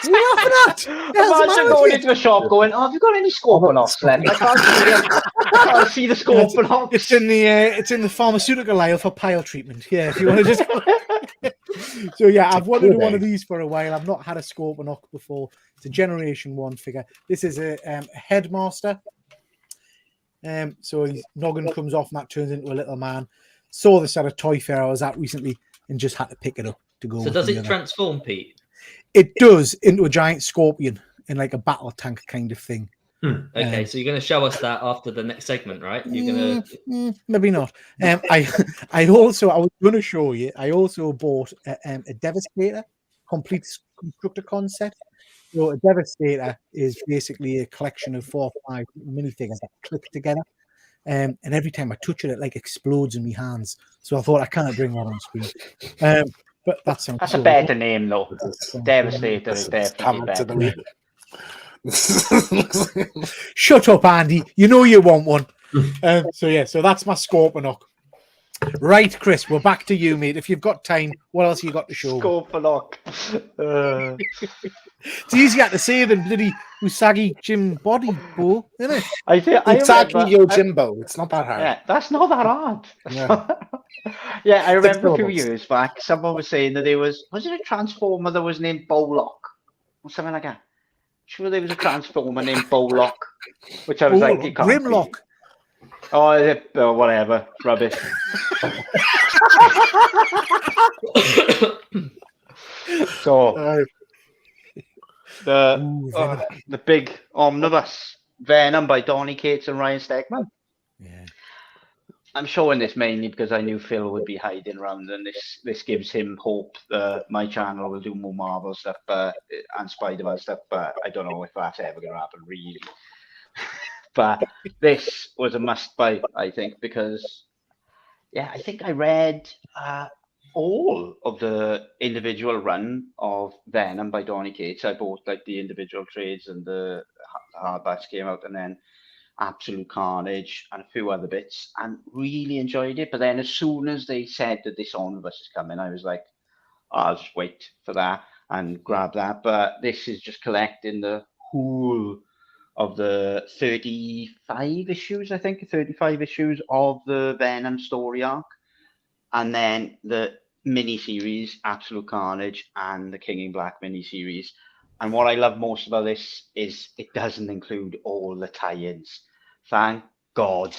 what happened at? Imagine going into a shop going, have you got any Scorponoks left? I can't see the Scorponoks. It's in the pharmaceutical aisle for pile treatment. Yeah, if you want to just So yeah, I've wanted one of these for a while. I've not had a Scorponok before. It's a Generation 1 figure. This is a headmaster. So his noggin comes off and that turns into a little man. Saw this at a toy fair I was at recently and just had to pick it up to go. So does it transform, Pete? It does, into a giant scorpion in like a battle tank kind of thing. Okay, so you're going to show us that after the next segment, right? You're going to maybe not. I was going to show you. I also bought a Devastator complete constructor concept. So a Devastator is basically a collection of 4 or 5 minifigures that click together. And every time I touch it, it like explodes in my hands. So I thought I can't bring that on screen. But that's a better name, though. Devastator is definitely better. Shut up, Andy. You know you want one. So that's my Scorponok. Right, Chris, we're back to you, mate. If you've got time, what else you got to show? Scorponok. It's easier to say than bloody Usagi Jim Body Bo, isn't it? Usagi Yojimbo. It's not that hard. Yeah, that's not that hard. Yeah, I remember a few years back, someone was saying that was it a Transformer that was named Bollock or something like that? Sure, there was a Transformer named Bollock, which I was like, it can't Grimlock. Be. Oh, whatever, rubbish. So the big omnibus Venom by Donny Cates and Ryan Stegman. Yeah. I'm showing this mainly because I knew Phil would be hiding around, and this gives him hope that my channel will do more Marvel stuff and Spider-Man stuff, but I don't know if that's ever going to happen, really. But this was a must-buy, I think, because, yeah, I think I read all of the individual run of Venom by Donny Cates. I bought like the individual trades and the hardbacks came out, and then Absolute Carnage and a few other bits, and really enjoyed it. But then as soon as they said that this omnibus is coming, I was like, I'll just wait for that and grab that. But this is just collecting the whole of the 35 issues, I think, 35 issues of the Venom story arc, and then the mini-series, Absolute Carnage, and the King in Black mini-series. And what I love most about this is it doesn't include all the tie-ins. Thank God.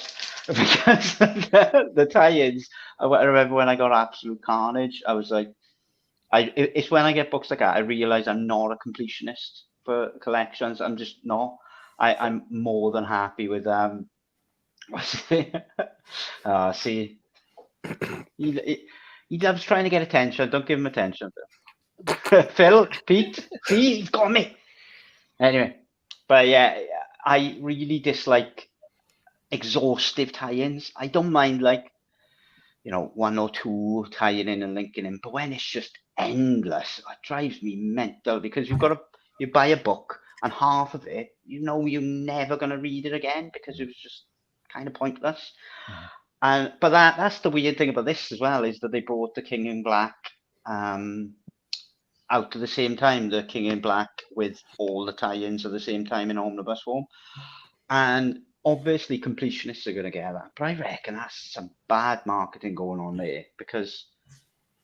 Because the tie-ins, I remember when I got Absolute Carnage, I was like, it's when I get books like that, I realize I'm not a completionist for collections. I'm just not. I'm more than happy with what's it? See, he loves trying to get attention. Don't give him attention. Phil, Pete, see, he's got me. Anyway, but yeah, I really dislike exhaustive tie-ins. I don't mind, like, you know, one or two tying in and linking in, but when it's just endless, it drives me mental, because you buy a book and half of it, you know, you're never going to read it again because it was just kind of pointless. But that's the weird thing about this as well, is that they brought the King in Black out at the same time, the King in Black with all the tie-ins at the same time in omnibus form. And obviously completionists are going to get that, but I reckon that's some bad marketing going on there, because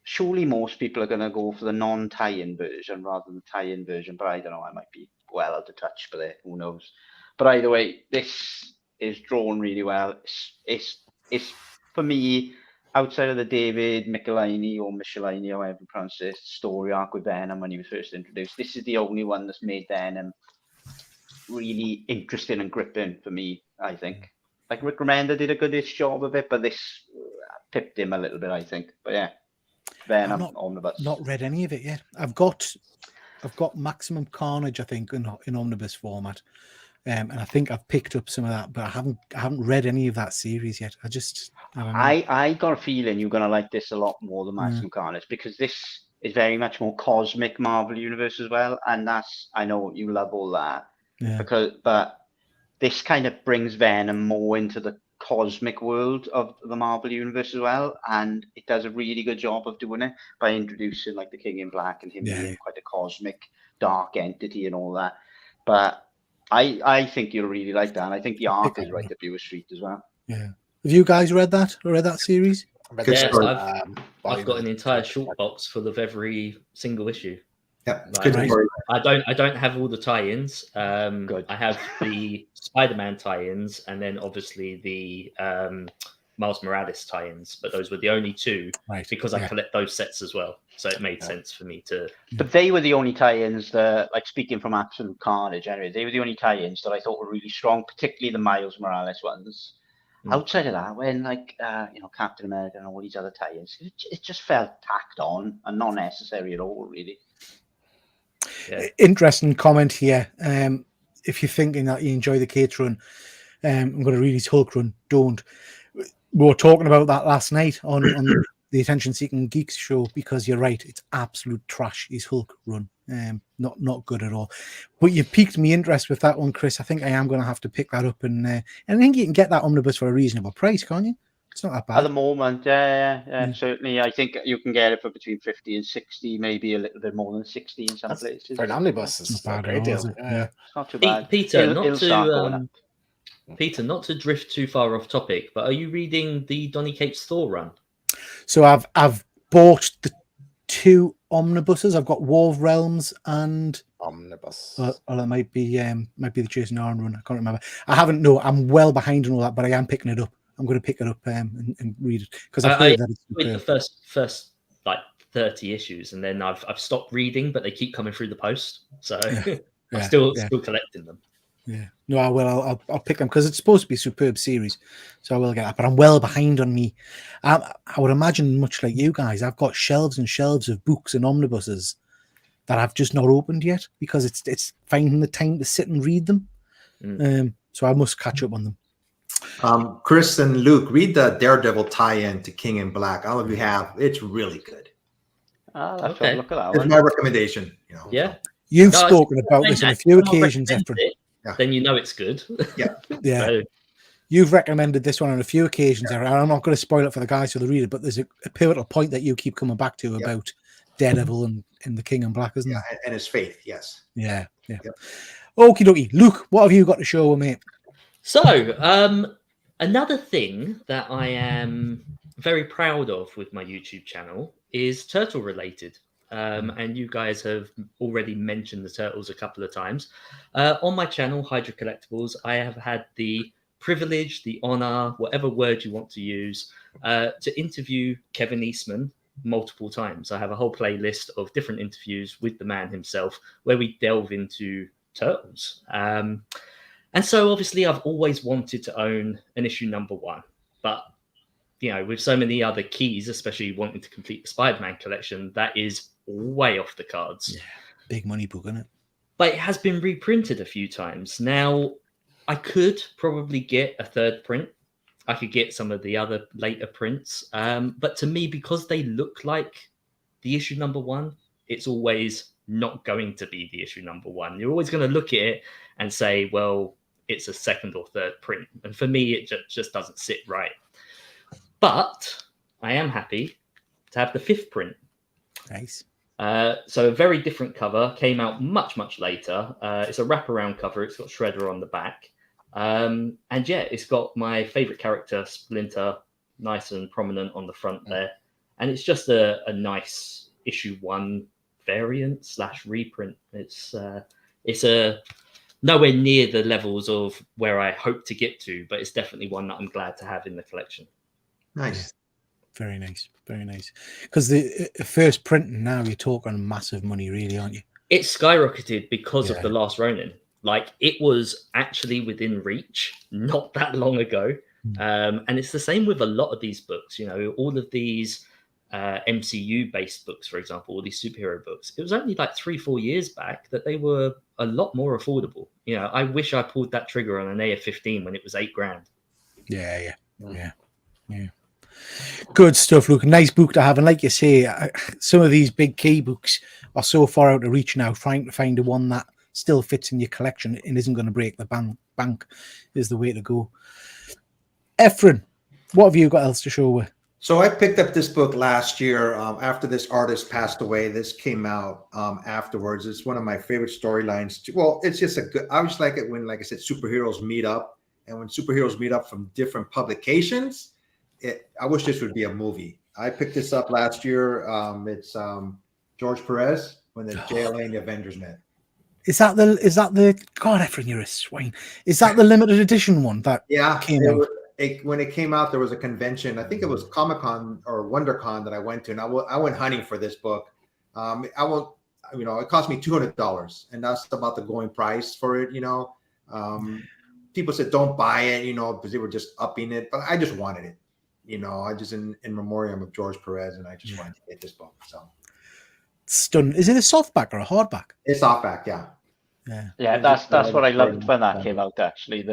surely most people are going to go for the non-tie-in version rather than the tie-in version. But I don't know, I might be well out of touch, but who knows. But either way, this is drawn really well. It's for me, outside of the David Michelini or Michelini, however you pronounce it, story arc with Venom when he was first introduced, this is the only one that's made Venom really interesting and gripping for me, I think. Like Rick Remender did a goodish job of it, but this pipped him a little bit, I think. But yeah, Venom omnibus. Not read any of it yet. I've got Maximum Carnage, I think, in omnibus format. And I think I've picked up some of that, but I haven't read any of that series yet. I don't know. I got a feeling you're gonna like this a lot more than Maximum Carnage, because this is very much more cosmic Marvel universe as well, and I know you love all that. Yeah. But this kind of brings Venom more into the cosmic world of the Marvel universe as well, and it does a really good job of doing it by introducing like the King in Black and him being quite a cosmic dark entity and all that. But I think you'll really like that, and I think the arc is right up your street as well. Yeah. Have you guys read that series? Yes, I've got an entire short box full of every single issue. Yeah, I don't have all the tie-ins. I have the Spider-Man tie-ins, and then obviously the Miles Morales tie-ins. But those were the only two, because I collect those sets as well. So it made sense for me to. But they were the only tie-ins that, like, speaking from Absolute Carnage, anyway, they were the only tie-ins that I thought were really strong, particularly the Miles Morales ones. Outside of that, when Captain America and all these other tie-ins, it just felt tacked on and not necessary at all, really. Yeah. Interesting comment here. If you're thinking that you enjoy the Cates run, I'm going to read his Hulk run. Don't. We were talking about that last night on the Attention Seeking Geeks show, because you're right, it's absolute trash, his Hulk run. Not good at all. But you piqued me interest with that one, Chris. I think I am going to have to pick that up, and I think you can get that omnibus for a reasonable price, can't you? It's not that bad. At the moment, yeah. Certainly. I think you can get it for between 50 and 60, maybe a little bit more than 60 in some places. For an omnibus, it's a great deal. Yeah. It's not too bad. Peter, not to drift too far off topic, but are you reading the Donny Cates Thor run? So I've bought the two omnibuses. I've got War of Realms and omnibus. Or it might be the Jason Aaron run. I can't remember. I haven't. No, I'm well behind on all that, but I am picking it up. I'm going to pick it up and read it, because I've heard that it's read the first like 30 issues, and then I've stopped reading, but they keep coming through the post, so I'm still collecting them. Yeah. No, I will. I'll pick them because it's supposed to be a superb series, so I will get that. But I'm well behind on me. I would imagine, much like you guys, I've got shelves and shelves of books and omnibuses that I've just not opened yet because it's finding the time to sit and read them. So I must catch up on them. Chris and Luke, read the Daredevil tie-in to King in Black. I don't know if you have. It's really good. Let's Okay. look at that It's one. my recommendation. Yeah. You've No, spoken about this on a few occasions, recommend Efren. it, then you know it's good. Yeah. Yeah. So, You've recommended this one on a few occasions, Efren. I'm not going to spoil it for the guys who will read it, but there's a pivotal point that you keep coming back to about Daredevil and the King in Black, isn't Yeah, there? and his faith. Yes. Yeah. Yeah. Yep. Okie dokie. Luke, what have you got to show, mate? So, another thing that I am very proud of with my YouTube channel is turtle related. And you guys have already mentioned the turtles a couple of times. On my channel, Hydra Collectibles, I have had the privilege, the honor, whatever word you want to use, to interview Kevin Eastman multiple times. I have a whole playlist of different interviews with the man himself where we delve into turtles. And so obviously I've always wanted to own an issue number 1, but with so many other keys, especially wanting to complete the Spider-Man collection, that is way off the cards. Yeah, big money book, isn't it? But it has been reprinted a few times. Now, I could probably get a third print. I could get some of the other later prints. But to me, because they look like the issue number 1, it's always not going to be the issue number 1. You're always going to look at it and say, well, it's a second or third print. And for me, it just doesn't sit right. But I am happy to have the 5th print. Nice. So a very different cover, came out much, much later. It's a wraparound cover. It's got Shredder on the back. And yeah, it's got my favorite character, Splinter, nice and prominent on the front there. And it's just a nice issue 1 variant / reprint. It's a nowhere near the levels of where I hope to get to, but it's definitely one that I'm glad to have in the collection. Nice. Very nice. Very nice. Because the first printing now, you're talking massive money, really, aren't you? It skyrocketed because of The Last Ronin. Like, it was actually within reach not that long ago. And it's the same with a lot of these books. All of these MCU-based books, for example, all these superhero books. It was only like 3-4 years back that they were a lot more affordable. I wish I pulled that trigger on an AF-15 when it was $8,000. Yeah. Good stuff, Luke. Nice book to have. And like you say, some of these big key books are so far out of reach now. Trying to find the one that still fits in your collection and isn't going to break the bank is the way to go. Efren, what have you got else to show with? So I picked up this book last year after this artist passed away. This came out afterwards. It's one of my favorite storylines. Well, it's just I always like it when, like I said, superheroes meet up. And when superheroes meet up from different publications, I wish this would be a movie. I picked this up last year. It's George Perez when the JLA and the Avengers met. Is that the God, Efren, you're a swine. Is that the limited edition one that came out? When it came out, there was a convention. I think it was Comic-Con or WonderCon that I went to, and I went hunting for this book. It cost me $200, and that's about the going price for it. People said don't buy it, because they were just upping it, but I just wanted it. I just in memoriam of George Perez, and I just wanted to get this book. So, stunning. Is it a softback or a hardback? It's softback, yeah. Yeah, that's what I loved when that came out. Actually,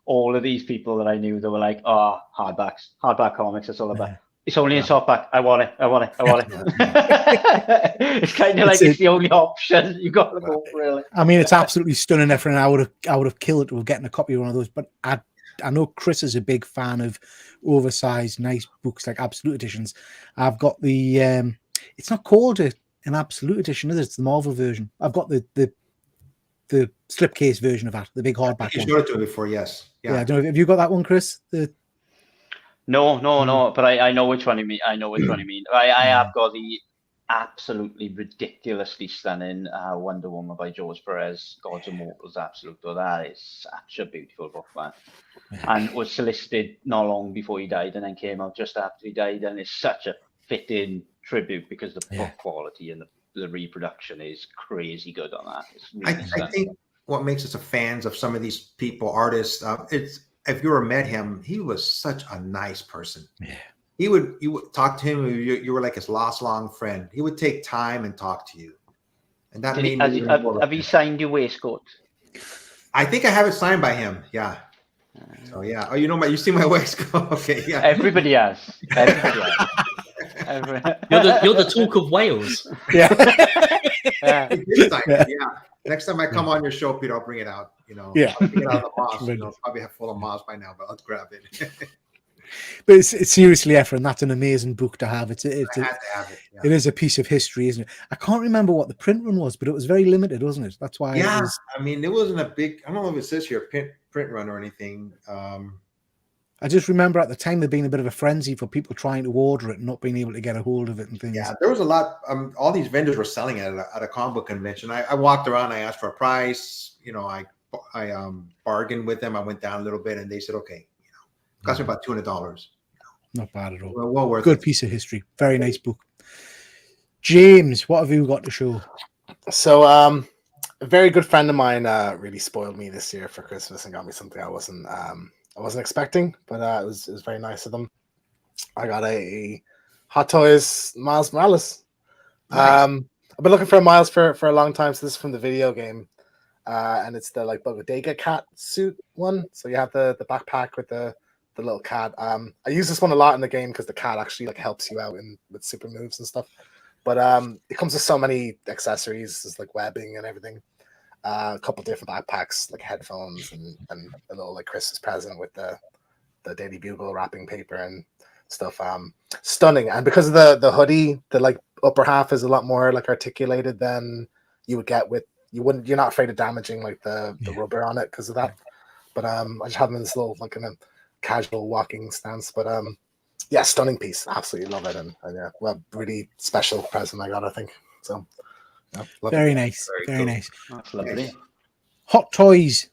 all of these people that I knew, they were like, "Oh, hardback comics. It's all about." Yeah. It's only in softback. I want it. It's kind of like it's the only option you got to go for, really. I mean, it's absolutely stunning, Efren. I would have killed it with getting a copy of one of those, but I know Chris is a big fan of oversized, nice books like Absolute Editions. I've got the it's not called an Absolute Edition, is it? It's the Marvel version. I've got the slipcase version of that, the big hardback one. You showed it to me before, yes. Yeah. I don't know. Have you got that one, Chris? No. But I know which one you mean. I have got the absolutely ridiculously stunning Wonder Woman by George Perez, Gods and Mortals Absolute. That is such a beautiful book, man. And was solicited not long before he died, and then came out just after he died, and it's such a fitting tribute because the book quality and the reproduction is crazy good on that. It's really what makes us a fans of some of these people, artists. It's if you ever met him, he was such a nice person. Yeah. You would talk to him. You were like his lost long friend. He would take time and talk to you, and that made me. Have you signed your waistcoat? I think I have it signed by him. Yeah. So yeah. Oh, you see my waistcoat? Okay. Yeah. Everybody has. Everybody has. You're the talk of Wales. Yeah. Yeah. Yeah. Next time I come on your show, Peter, I'll bring it out. Yeah. I'll bring it out of the moss. Probably have full of moss by now, but I'll grab it. But it's seriously, Efren, that's an amazing book to have. I had to have it. Yeah. It is a piece of history, isn't it? I can't remember what the print run was, but it was very limited, wasn't it? That's why. Yeah, it was... I mean, it wasn't a big. I don't know if it says here print run or anything. I just remember at the time there being a bit of a frenzy for people trying to order it and not being able to get a hold of it and things. Yeah, there was a lot. All these vendors were selling it at a comic book convention. I walked around. I asked for a price. I bargained with them. I went down a little bit, and they said, "Okay." It cost me about $200. Not bad at all. Well worth Good it. piece of history. Very nice book. James, what have you got to show? So, a very good friend of mine really spoiled me this year for Christmas and got me something I wasn't expecting, but it was very nice of them. I got a Hot Toys Miles Morales. Nice. I've been looking for a Miles for a long time. So this is from the video game, and it's the like Bodega cat suit one. So you have the backpack with the little cat. I use this one a lot in the game because the cat actually like helps you out with super moves and stuff. But it comes with so many accessories, it's like webbing and everything. A couple different backpacks, like headphones and a little like Christmas present with the Daily Bugle wrapping paper and stuff. Stunning. And because of the hoodie, the like upper half is a lot more like articulated than you would get with you're not afraid of damaging like the rubber on it because of that. But I just have them in this little like in a casual walking stance. But yeah, stunning piece. Absolutely love it. And yeah, well, really special present I got, I think. So yeah, very nice. Very nice. That's lovely. Hot Toys.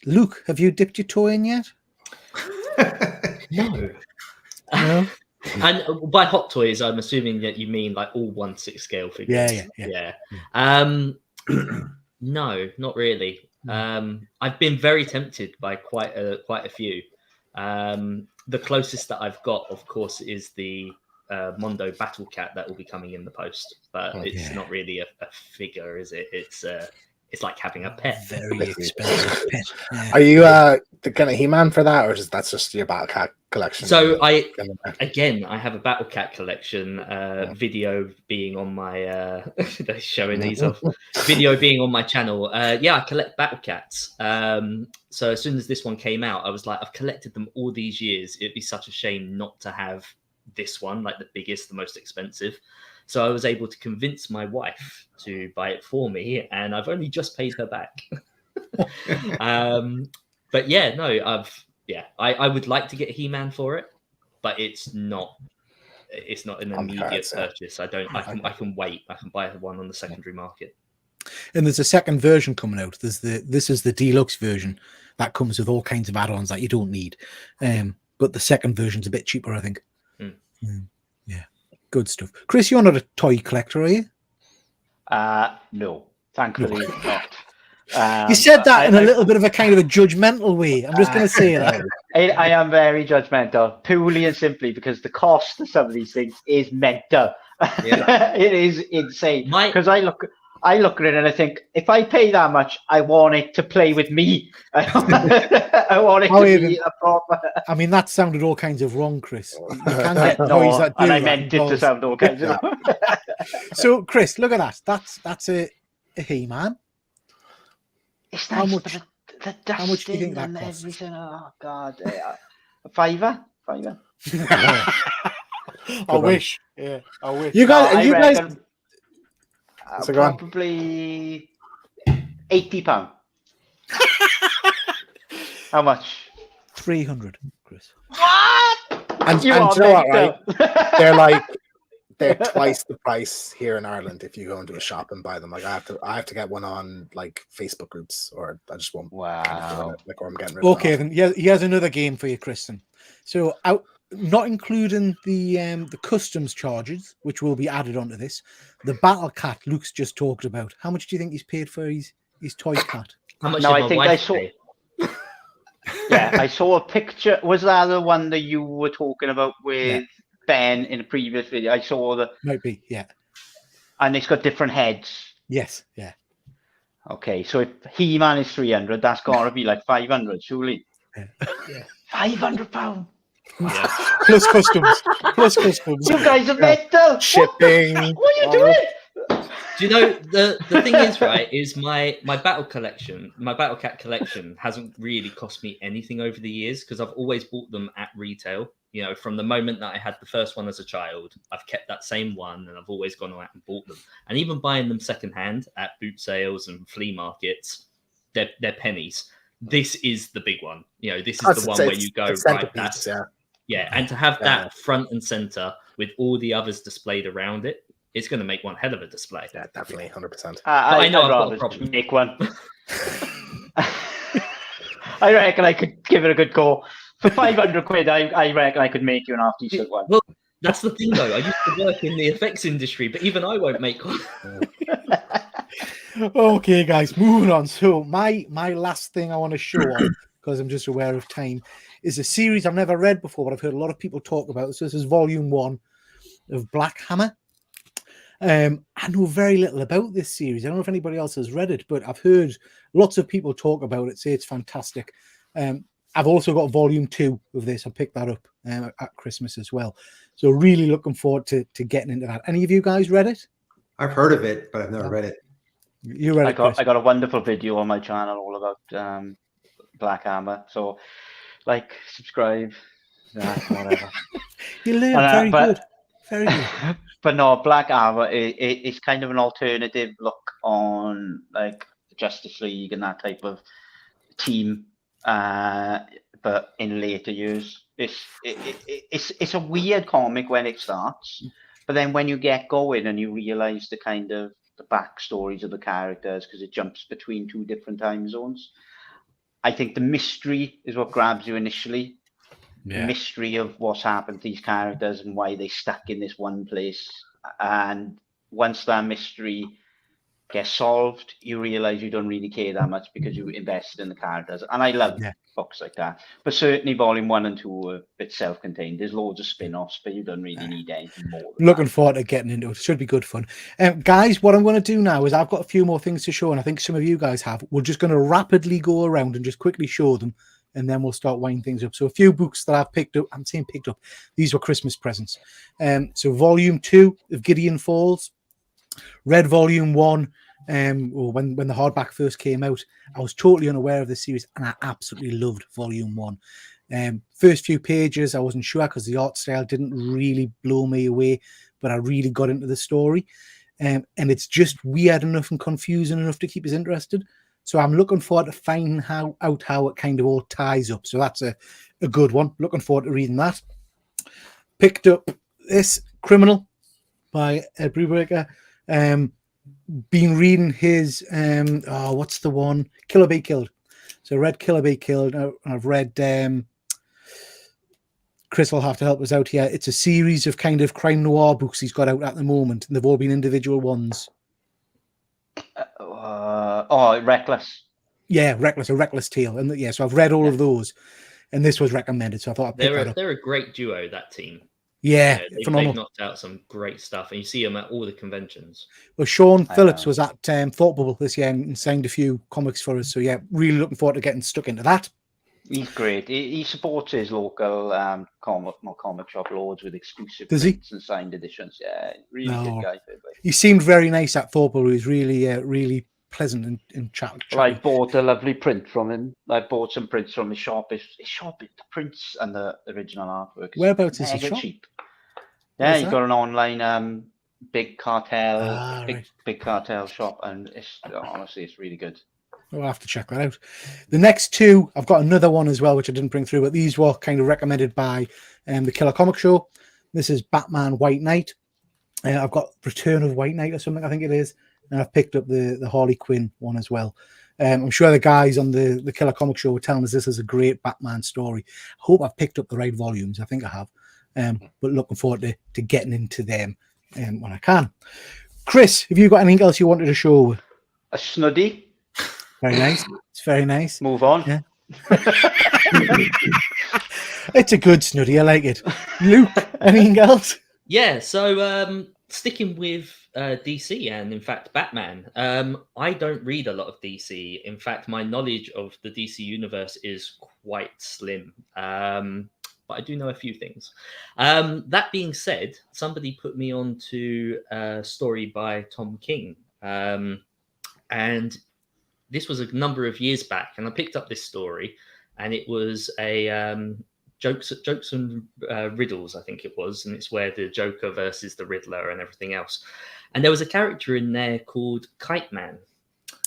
Luke, have you dipped your toe in yet? No. No. And by Hot Toys, I'm assuming that you mean like all 1/6 scale figures. Yeah. No, not really. I've been very tempted by quite a few. The closest that I've got, of course, is the Mondo Battle Cat that will be coming in the post, but it's not really a figure, is it? It's like having a pet. Very expensive pet. Yeah. Are you the kind of He-Man for that, or that's just your Battle Cat collection? So I have a Battle Cat collection. Video being on my they're showing these off. Video being on my channel. I collect Battle Cats. So as soon as this one came out, I was like, I've collected them all these years. It'd be such a shame not to have this one, like the biggest, the most expensive. So I was able to convince my wife to buy it for me, and I've only just paid her back. But yeah, no, I would like to get He-Man for it, but it's not an immediate purchase. I can wait. I can buy one on the secondary market. And there's a second version coming out. This is the deluxe version that comes with all kinds of add-ons that you don't need. But the second version's a bit cheaper, I think. Yeah. Good stuff. Chris, you're not a toy collector, are you? No, thankfully not. You said that in a little bit of a kind of a judgmental way. I'm just going to say that. I am very judgmental, purely and simply because the cost of some of these things is mental. Yeah. It is insane. Because I look at it and I think, if I pay that much, I want it to play with me. I want it to be a proper. I mean, that sounded all kinds of wrong, Chris. You can get toys that do and I meant it to sound all kinds of wrong. So, Chris, look at that. That's a He-Man. It's nice, but the dusting how much do you think that and costs? everything. Oh God, a fiver. I wish. Yeah, I wish. You guys. So probably £80. How much? 300, Chris. What? And you know what, right? They're twice the price here in Ireland if you go into a shop and buy them. Like I have to get one on like Facebook groups, or I just won't. Wow. Or I'm getting rid of Okay, then he has another game for you, Kristen. So not including the customs charges, which will be added onto this, the Battle Cat Luke's just talked about. How much do you think he's paid for his his toy cat. How much No, did I my think wife I saw. pay? Yeah, I saw a picture. Was that the one that you were talking about with Ben in a previous video? I saw Might be, yeah. and it's got different heads. Yes, yeah. Okay, so if He-Man is 300, that's got to be like 500, surely. Yeah. £500. Yeah. Plus customs. Plus customs. You guys are mental. Shipping. What are you doing? Do you know the thing is, right, is my battle collection, my battle cat collection hasn't really cost me anything over the years because I've always bought them at retail. You know, from the moment that I had the first one as a child, I've kept that same one and I've always gone out and bought them. And even buying them secondhand at boot sales and flea markets, they're pennies. This is the big one. You know, this is the one where you go, right, that's yeah, and to have that front and center with all the others displayed around it, it's going to make one hell of a display. Yeah, definitely, 100%. I know I'd I've got a rather problem. make one. I reckon I could give it a good go. For 500 quid, I reckon I could make you an half-decent one. Well, that's the thing, though. I used to work in the effects industry, but even I won't make one. Okay, guys, moving on. So my last thing I want to show off, because I'm just aware of time, is a series I've never read before, but I've heard a lot of people talk about. So this is volume 1 of Black Hammer. I know very little about this series. I don't know if anybody else has read it, but I've heard lots of people talk about it, say it's fantastic. I've also got volume 2 of this. I picked that up at Christmas as well. So really looking forward to getting into that. Any of you guys read it? I've heard of it, but I've never read it. You read it, Chris? I got a wonderful video on my channel all about Black Hammer. So, like, subscribe, whatever. You learn very good. Very good. But no, Black Hammer it's kind of an alternative look on like Justice League and that type of team, but in later years. It's a weird comic when it starts, but then when you get going and you realize the kind of the backstories of the characters, because it jumps between 2 different time zones. I think the mystery is what grabs you initially. The mystery of what's happened to these characters and why they stuck in this one place. And once that mystery gets solved, you realize you don't really care that much because you invested in the characters. And I love books like that. But certainly volume 1 and 2 are a bit self-contained. There's loads of spin-offs, but you don't really need anything more. Looking forward to getting into it. Should be good fun. Guys, what I'm going to do now is I've got a few more things to show, and I think some of you guys have. We're just going to rapidly go around and just quickly show them, and then we'll start winding things up. So a few books that I've picked up. I'm saying picked up. These were Christmas presents. So volume 2 of Gideon Falls. Read volume 1 when the hardback first came out. I was totally unaware of this series, and I absolutely loved volume 1. First few pages, I wasn't sure because the art style didn't really blow me away, but I really got into the story. And it's just weird enough and confusing enough to keep us interested. So I'm looking forward to finding out how it kind of all ties up. So that's a good one. Looking forward to reading that. Picked up this Criminal by Ed Brubaker. Been reading his what's the one? Kill or Be Killed. So I read Kill or Be Killed. And I've read Chris will have to help us out here. It's a series of kind of crime noir books he's got out at the moment, and they've all been individual ones. Reckless. Yeah, Reckless, a Reckless Tale. And so I've read all of those, and this was recommended, so I thought I'd pick that up. They're a great duo, that team. Yeah, they've knocked out some great stuff, and you see them at all the conventions. Well, Sean Phillips was at Thought Bubble this year and signed a few comics for us, so yeah, really looking forward to getting stuck into that. He's great. He supports his local comic shop loads with exclusive Does he? prints and signed editions. Yeah, really good guy. He seemed very nice at Thought Bubble. He was really pleasant and chat. Well, I bought a lovely print from him. I bought some prints from his shop. His shop, the prints and the original artwork. Whereabouts is his shop? Cheap. Yeah, he's got an online big cartel, big cartel shop, and honestly, it's really good. We'll have to check that out. The next two, I've got another one as well, which I didn't bring through, but these were kind of recommended by the Killer Comic Show. This is Batman White Knight. I've got Return of White Knight or something, I think it is. And I've picked up the Harley Quinn one as well. I'm sure the guys on the Killer Comic Show were telling us this is a great Batman story. I hope I've picked up the right volumes. I think I have. But looking forward to getting into them when I can. Chris, have you got anything else you wanted to show? A snuddy. Very nice. It's very nice. Move on. Yeah. It's a good snuddy. I like it. Luke, anything else? Yeah, so sticking with DC and in fact Batman, I don't read a lot of DC. In fact, my knowledge of the DC universe is quite slim, but I do know a few things. That being said, somebody put me on to a story by Tom King, and this was a number of years back, and I picked up this story, and it was a jokes and riddles, I think it was, and it's where the Joker versus the Riddler and everything else. And there was a character in there called Kite Man.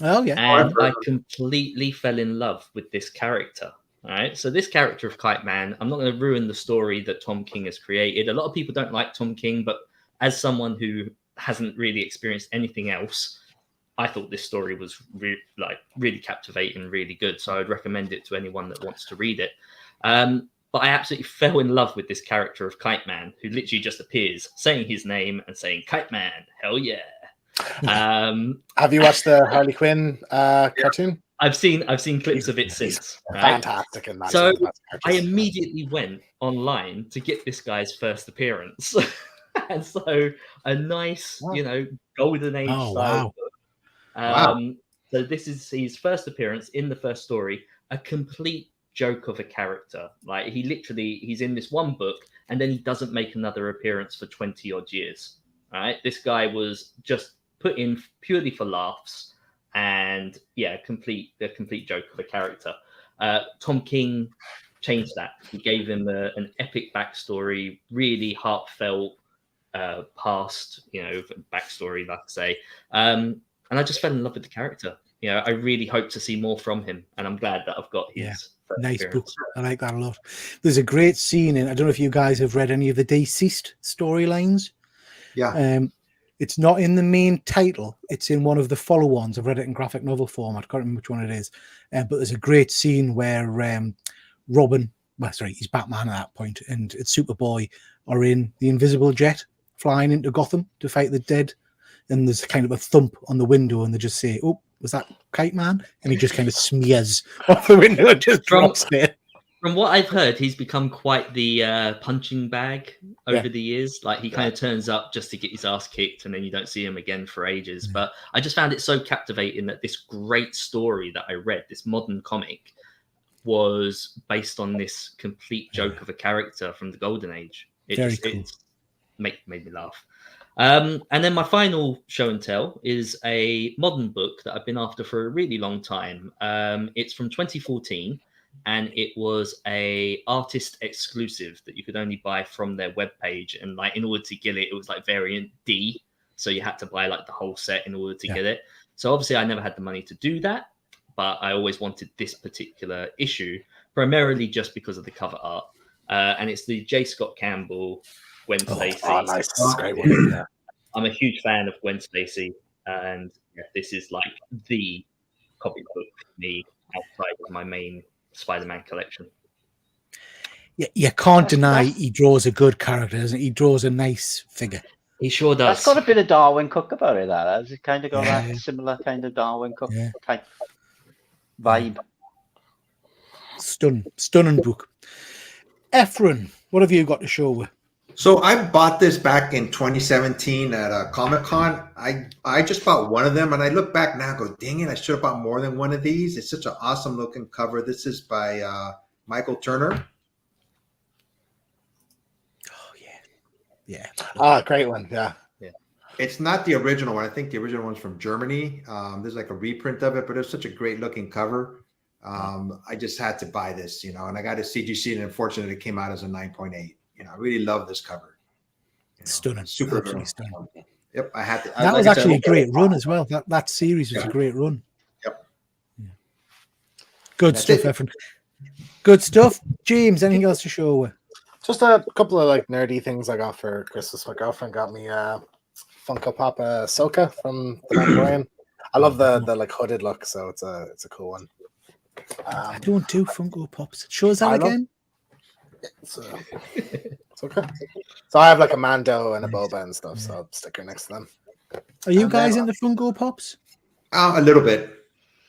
Oh yeah, and I completely fell in love with this character. All right, so this character of Kite Man, I'm not going to ruin the story that Tom King has created. A lot of people don't like Tom King, but as someone who hasn't really experienced anything else, I thought this story was really captivating, really good. So I'd recommend it to anyone that wants to read it. But I absolutely fell in love with this character of Kite Man, who literally just appears, saying his name and saying, "Kite Man, hell yeah." Have you watched the Harley Quinn cartoon? I've seen clips of it since. Right? Fantastic in that. So I immediately went online to get this guy's first appearance. And so a nice, golden age style book. So this is his first appearance in the first story, a complete joke of a character. Like he's in this one book and then he doesn't make another appearance for 20 odd years. All right. This guy was just put in purely for laughs and a complete joke of a character. Tom King changed that. He gave him an epic backstory, really heartfelt past, backstory, like I say. And I just fell in love with the character. I really hope to see more from him, and I'm glad that I've got his nice appearance. book. I like that a lot. There's a great scene in, I don't know if you guys have read any of the Deceased storylines. Yeah. It's not in the main title. It's in one of the follow-ons. I've read it in graphic novel format. I can't remember which one it is. But there's a great scene where Robin, he's Batman at that point, and it's Superboy are in the invisible jet flying into Gotham to fight the dead. And there's kind of a thump on the window, and they just say, "Oh, was that Kite Man?" And he just kind of smears off the window and just drops it. From what I've heard, he's become quite the punching bag over the years. Like he kind of turns up just to get his ass kicked, and then you don't see him again for ages. But I just found it so captivating that this great story that I read, this modern comic, was based on this complete joke of a character from the Golden Age. It made me laugh. And then my final show and tell is a modern book that I've been after for a really long time. It's from 2014, and it was a artist exclusive that you could only buy from their webpage. And in order to get it, it was variant D, so you had to buy the whole set in order to get it. So obviously, I never had the money to do that, but I always wanted this particular issue, primarily just because of the cover art. And it's the J. Scott Campbell, Gwen Stacy. Oh, nice. Great one. Yeah. I'm a huge fan of Gwen Stacy, and this is the comic book for me outside of my main Spider-Man collection. Yeah, you can't deny he draws a good character, doesn't he? He draws a nice figure. He sure does. That's got a bit of Darwin Cook about it. That has kind of got that similar kind of Darwin Cook type vibe. Stunning book. Efren, what have you got to show with? So I bought this back in 2017 at a Comic-Con. I just bought one of them, and I look back now and go, dang it, I should have bought more than one of these. It's such an awesome looking cover. This is by Michael Turner. Oh, yeah. Great one. Yeah. It's not the original one. I think the original one's from Germany. There's a reprint of it, but it's such a great looking cover. I just had to buy this, and I got a CGC, and unfortunately it came out as a 9.8. I really love this cover. Stunning. Super absolutely stunning. Yep, I had to. That was actually a great run as well. That series was a great run. Yep. Yeah. Good stuff, Efren. Good stuff. James, anything else to show? Just a couple of nerdy things I got for Christmas. My girlfriend got me Funko Pop Ahsoka from the Mandalorian. I love the hooded look, so it's a cool one. I don't do Funko Pops. Show us that again. It's okay. So I have a Mando and a Boba and stuff, so I'll stick her next to them. Are you guys into Funko Pops? A little bit.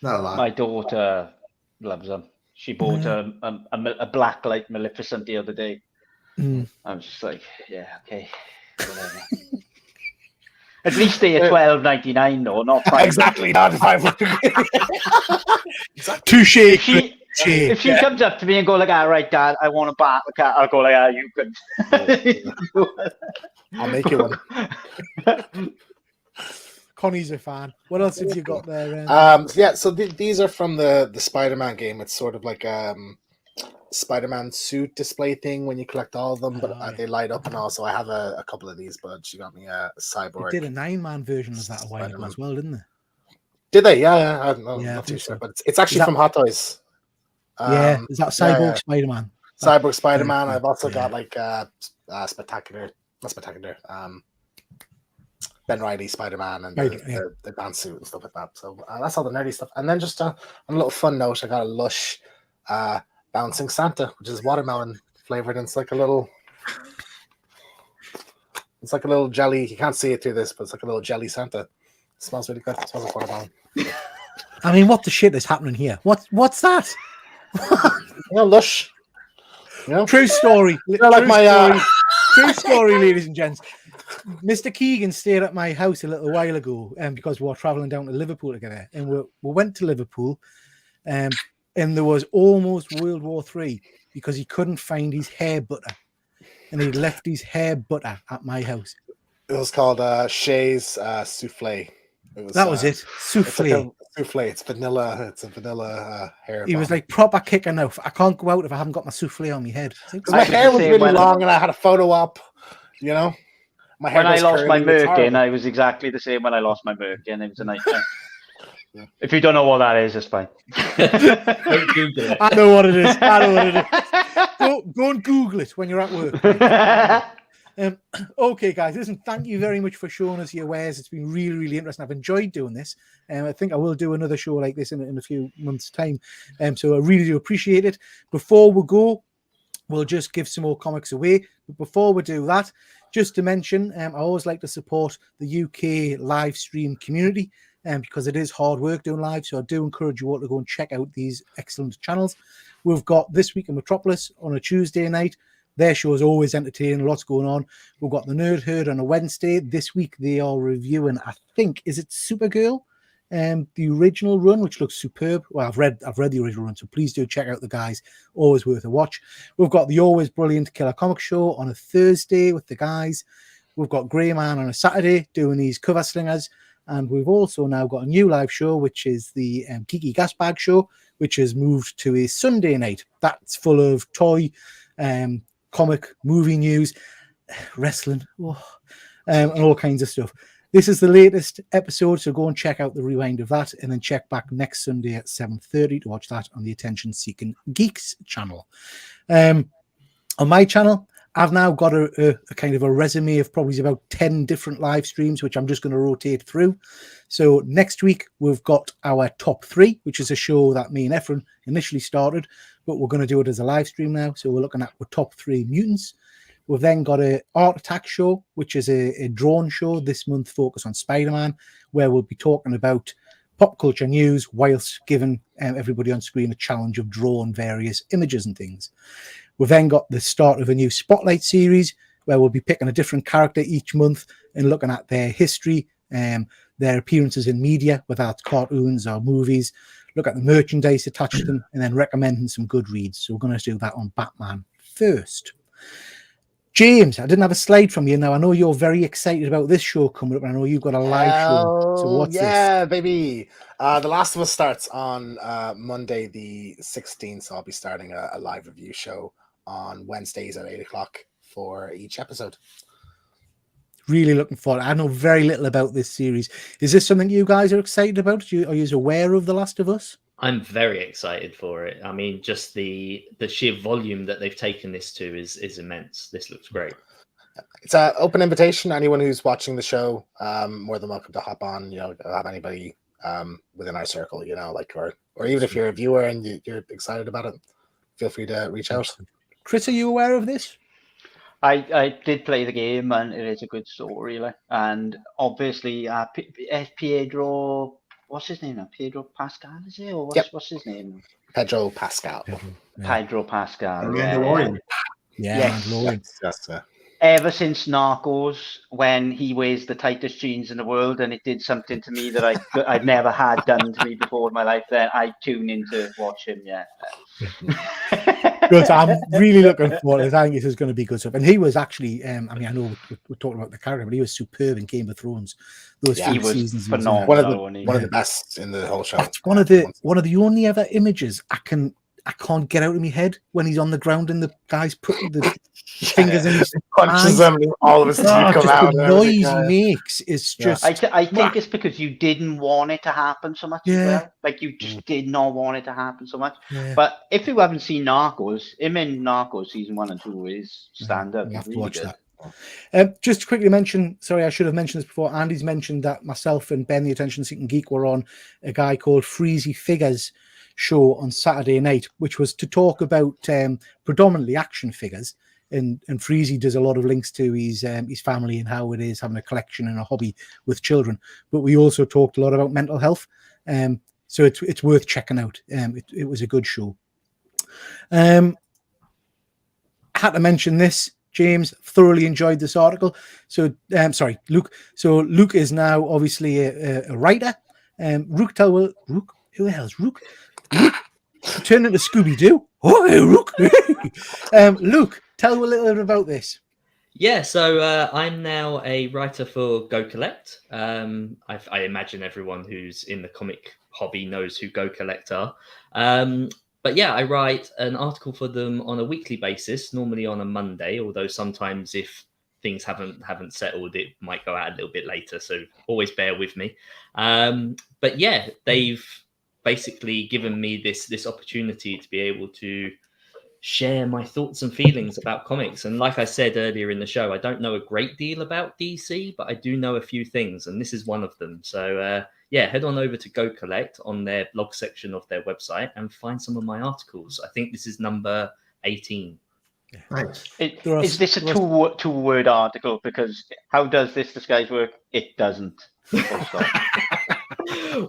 Not a lot. My daughter loves them. She bought a black light Maleficent the other day. Mm. I was just like, yeah, okay, whatever. At least they are $12.99 though, not $5. Exactly, not 500. Exactly. Touche. If she comes up to me and go like, "All right, Dad, I want a battle cat," I'll go like, "Ah, you can." I'll make you one. Connie's a fan. What else have you got there? So these are from the Spider-Man game. It's sort of like Spider-Man suit display thing when you collect all of them, but they light up and all. So I have a couple of these, but she got me a Cyborg. They did a 9-man version of that a while ago Spider-Man. as well, didn't they? Did they? Yeah. I'm Yeah, I not too think sure, so. but it's actually from Hot Toys. Is that Cyborg Spider-Man? Cyborg Spider-Man. I've also Yeah. got like Ben Reilly Spider-Man and the advanced suit and stuff like that. So that's all the nerdy stuff. And then just on a little fun note, I got a Lush bouncing Santa, which is watermelon flavored, and it's like a little jelly. You can't see it through this, but it's like a little jelly Santa. It smells really good. It smells like watermelon. I mean, what the shit is happening here? What's that? Lush. True story. True story, ladies and gents. Mr. Keegan stayed at my house a little while ago, because we were traveling down to Liverpool together, and we went to Liverpool, and there was almost World War III because he couldn't find his hair butter, and he left his hair butter at my house. It was called Shay's souffle. That was it. Souffle. It's like souffle. It's vanilla. It's a vanilla hair. He was like proper kicking out. I can't go out if I haven't got my souffle on my head. Because my hair was really long and I had a photo op. My hair. When I lost my Merkin, I was exactly the same when I lost my Merkin. It was a nightmare. Yeah. If you don't know what that is, it's fine. Don't Google it. I know what it is. Go and Google it when you're at work. Okay, guys, listen, thank you very much for showing us your wares. It's been really, really interesting. I've enjoyed doing this. I think I will do another show like this in a few months' time. So I really do appreciate it. Before we go, we'll just give some more comics away. But before we do that, just to mention, I always like to support the UK live stream community because it is hard work doing live. So I do encourage you all to go and check out these excellent channels. We've got This Week in Metropolis on a Tuesday night. Their show is always entertaining, lots going on. We've got the Nerd Herd on a Wednesday. This week they are reviewing, I think, is it Supergirl? The original run, which looks superb. Well, I've read the original run, so please do check out the guys. Always worth a watch. We've got the always brilliant Killer Comic Show on a Thursday with the guys. We've got Grey Man on a Saturday doing these cover slingers. And we've also now got a new live show, which is the Geeky Gas Bag Show, which has moved to a Sunday night. That's full of toy, comic, movie news, wrestling, and all kinds of stuff. This is the latest episode, so go and check out the rewind of that, and then check back next Sunday at 7:30 to watch that on the Attention Seeking Geeks channel. On my channel, I've now got a kind of a resume of probably about 10 different live streams, which I'm just going to rotate through. So next week, we've got our top 3, which is a show that me and Efren initially started, but we're going to do it as a live stream now. So we're looking at our top 3 mutants. We've then got a Art Attack show, which is a drone show this month focused on Spider-Man, where we'll be talking about pop culture news whilst giving everybody on screen a challenge of drawing various images and things. We've then got the start of a new Spotlight series where we'll be picking a different character each month and looking at their history, their appearances in media, whether it's cartoons or movies, look at the merchandise attached to them, and then recommending some good reads. So we're going to do that on Batman first. James, I didn't have a slide from you. Now, I know you're very excited about this show coming up, and I know you've got a live show. So what's this? Yeah, baby. The Last of Us starts on Monday the 16th, so I'll be starting a live review show on Wednesdays at 8 o'clock for each episode. Really looking forward. I know very little about this series. Is this something you guys are excited about? Are you aware of The Last of Us? I'm very excited for it. I mean, just the sheer volume that they've taken this to is immense. This looks great. It's an open invitation. Anyone who's watching the show, more than welcome to hop on. Have anybody within our circle, or even if you're a viewer and you're excited about it, feel free to reach out. Chris, are you aware of this? I did play the game, and it is a good story. And obviously, Pedro what's his name now? Pedro Pascal, is it? Or Yep. what's his name? Pedro Pascal. Pedro Pascal. And Yeah. Mandalorian. Yeah, Yes. Mandalorian. Yes, Ever since Narcos, when he wears the tightest jeans in the world, and it did something to me that I'd never had done to me before in my life, then I tune in to watch him. Yeah. Good. I'm really looking forward to this. I think this is going to be good stuff. And he was actually, I mean, I know we're talking about the character, but he was superb in Game of Thrones. Those Yeah, few he was seasons. he was in phenomenal. one of the best in the whole show. That's one of the only ever images I can't get out of my head when he's on the ground and the guy's putting the fingers in his punches eyes. him, and all of his teeth come Just out. the and noise he everything. makes is just. I think it's because you didn't want it to happen so much. Yeah. As well. Like you just did not want it to happen so much. Yeah. But if you haven't seen Narcos, him in Narcos season 1 and 2 is standard. You have to Really watch good. that. Just to quickly mention, sorry, I should have mentioned this before. Andy's mentioned that myself and Ben, the Attention Seeking Geek, were on a guy called Freezy Figures show on Saturday night, which was to talk about predominantly action figures. And Freezy does a lot of links to his family and how it is having a collection and a hobby with children. But we also talked a lot about mental health. So it's worth checking out. It was a good show. I had to mention this. James thoroughly enjoyed this article. So, sorry, Luke. So Luke is now obviously a writer. Rook, who the hell is Rook? Turn into Scooby-Doo. Oh, hey, Rook. Luke, tell a little bit about this. Yeah, so I'm now a writer for Go Collect. I imagine everyone who's in the comic hobby knows who Go Collect are. But yeah, I write an article for them on a weekly basis, normally on a Monday, although sometimes if things haven't settled, it might go out a little bit later. So always bear with me. But yeah, they've basically given me this opportunity to be able to share my thoughts and feelings about comics. And like I said earlier in the show, I don't know a great deal about DC, but I do know a few things, and this is one of them. So yeah, head on over to Go Collect on their blog section of their website and find some of my articles. I think this is number 18. Nice. Is this a two-word article? Because how does this disguise work? It doesn't.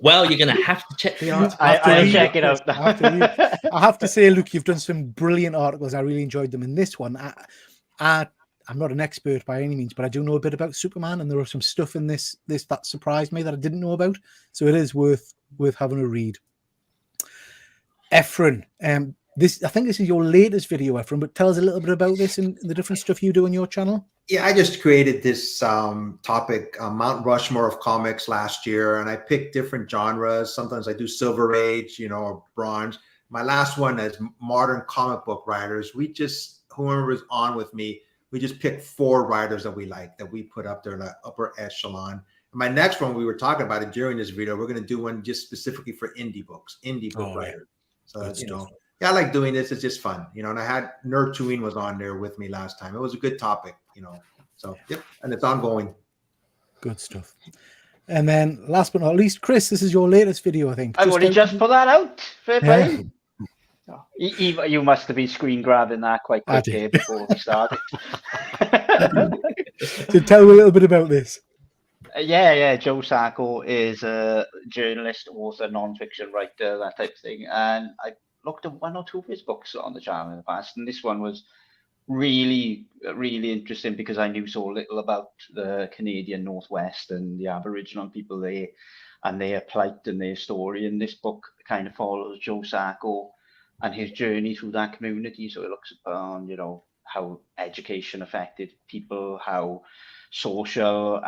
Well, you're going to have to check the article. I'll check it out. I have to say, Luke, you've done some brilliant articles. I really enjoyed them. In this one, I'm not an expert by any means, but I do know a bit about Superman, and there was some stuff in this that surprised me that I didn't know about. So it is worth having a read. Efren, I think this is your latest video, Efren, but tell us a little bit about this and the different stuff you do on your channel. Yeah, I just created this topic, Mount Rushmore of comics last year, and I picked different genres. Sometimes I do Silver Age, or Bronze. My last one is modern comic book writers. Whoever was on with me, we just picked 4 writers that we like, that we put up there in the upper echelon. And my next one, we were talking about it during this video, we're going to do one just specifically for indie book writers. So, yeah, I like doing this. It's just fun, and I had Nurtuine was on there with me last time. It was a good topic, so yep. And it's ongoing. Good stuff. And then last but not least, Chris, this is your latest video, I think. I've only just put that out. Fair play. You must have been screen grabbing that quite quickly before we started. So tell me a little bit about this. Yeah. Joe Sacco is a journalist, author, non-fiction writer, that type of thing. And I looked at 1 or 2 of his books on the channel in the past, and this one was really, really interesting because I knew so little about the Canadian Northwest and the Aboriginal people there and their plight and their story. And this book kind of follows Joe Sacco and his journey through that community. So it looks upon, how education affected people, how social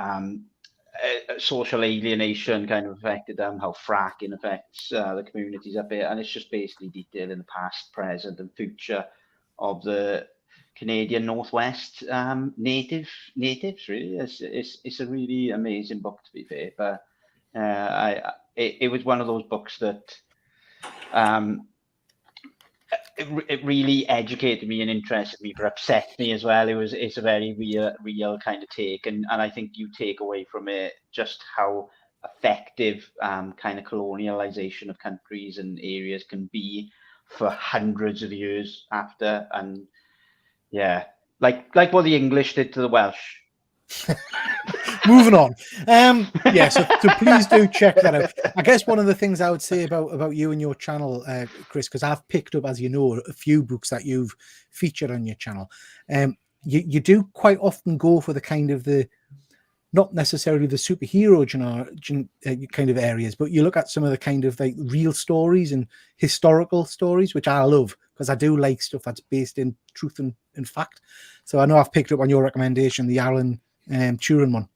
alienation kind of affected them, how fracking affects the communities up here. And it's just basically detailing the past, present and future of the Canadian Northwest natives really. It's a really amazing book, to be fair, but it was one of those books that it really educated me and interested me, but upset me as well. It's a very real kind of take, and I think you take away from it just how effective kind of colonialization of countries and areas can be for hundreds of years after. And yeah, like what the English did to the Welsh. Moving on. So please do check that out. I guess one of the things I would say about you and your channel, Chris, because I've picked up, as you know, a few books that you've featured on your channel. You do quite often go for the kind of not necessarily the superhero kind of areas, but you look at some of the kind of like real stories and historical stories, which I love because I do like stuff that's based in truth and fact. So I know I've picked up on your recommendation, the Alan Turing one.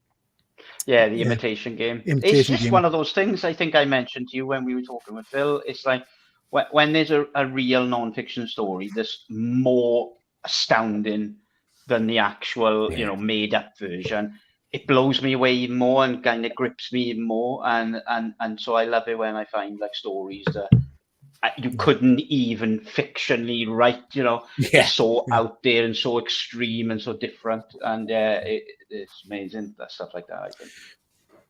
Yeah, the Imitation Game. It's just one of those things I think I mentioned to you when we were talking with Phil. It's like when there's a real non-fiction story, that's more astounding than the actual, made up version. It blows me away even more and kind of grips me even more. And so I love it when I find like stories that you couldn't even fictionally write, they're so out there and so extreme and so different. And it's amazing, that stuff like that, I think.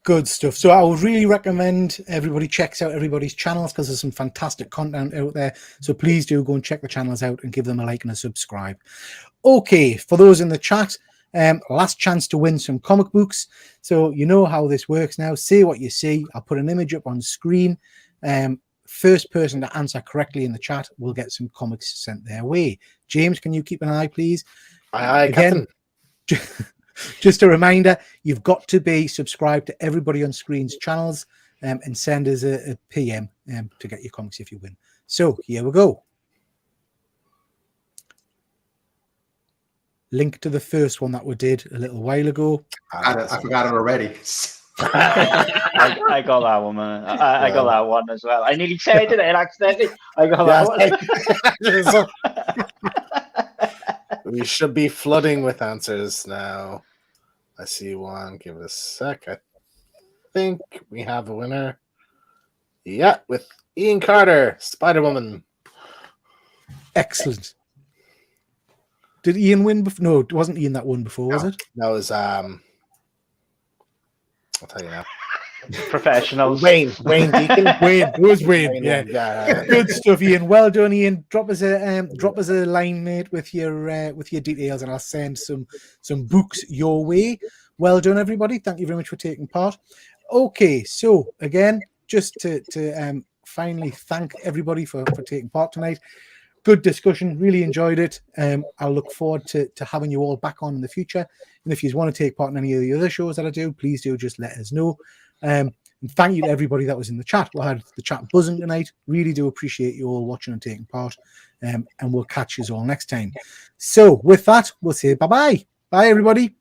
Good stuff. So I would really recommend everybody checks out everybody's channels because there's some fantastic content out there. So please do go and check the channels out and give them a like and a subscribe. Okay, for those in the chat, last chance to win some comic books. So you know how this works now. Say what you see. I'll put an image up on screen. First person to answer correctly in the chat will get some comics sent their way. James, can you keep an eye, please? Aye, again, just a reminder, you've got to be subscribed to everybody on screen's channels and send us a PM to get your comics if you win. So here we go. Link to the first one that we did a little while ago. I forgot it already. I got that one, man. I got that one as well. I nearly said it accidentally. I got that one. We should be flooding with answers now. I see one. Give it a sec. I think we have a winner. Yeah, with Ian Carter, Spider-Woman. Excellent. Did Ian win before? No, it wasn't Ian that won before, was it? That was I'll tell you now. Professionals. Wayne Deacon. It was Wayne. Yeah. Good stuff, Ian. Well done, Ian. Drop us a line, mate, with your details, and I'll send some books your way. Well done, everybody. Thank you very much for taking part. Okay, so again, just to finally thank everybody for taking part tonight. Good discussion. Really enjoyed it. I'll look forward to having you all back on in the future. And if you want to take part in any of the other shows that I do, please do just let us know. And thank you to everybody that was in the chat. We had the chat buzzing tonight. Really do appreciate you all watching and taking part. And we'll catch you all next time. So with that, we'll say bye-bye. Bye, everybody.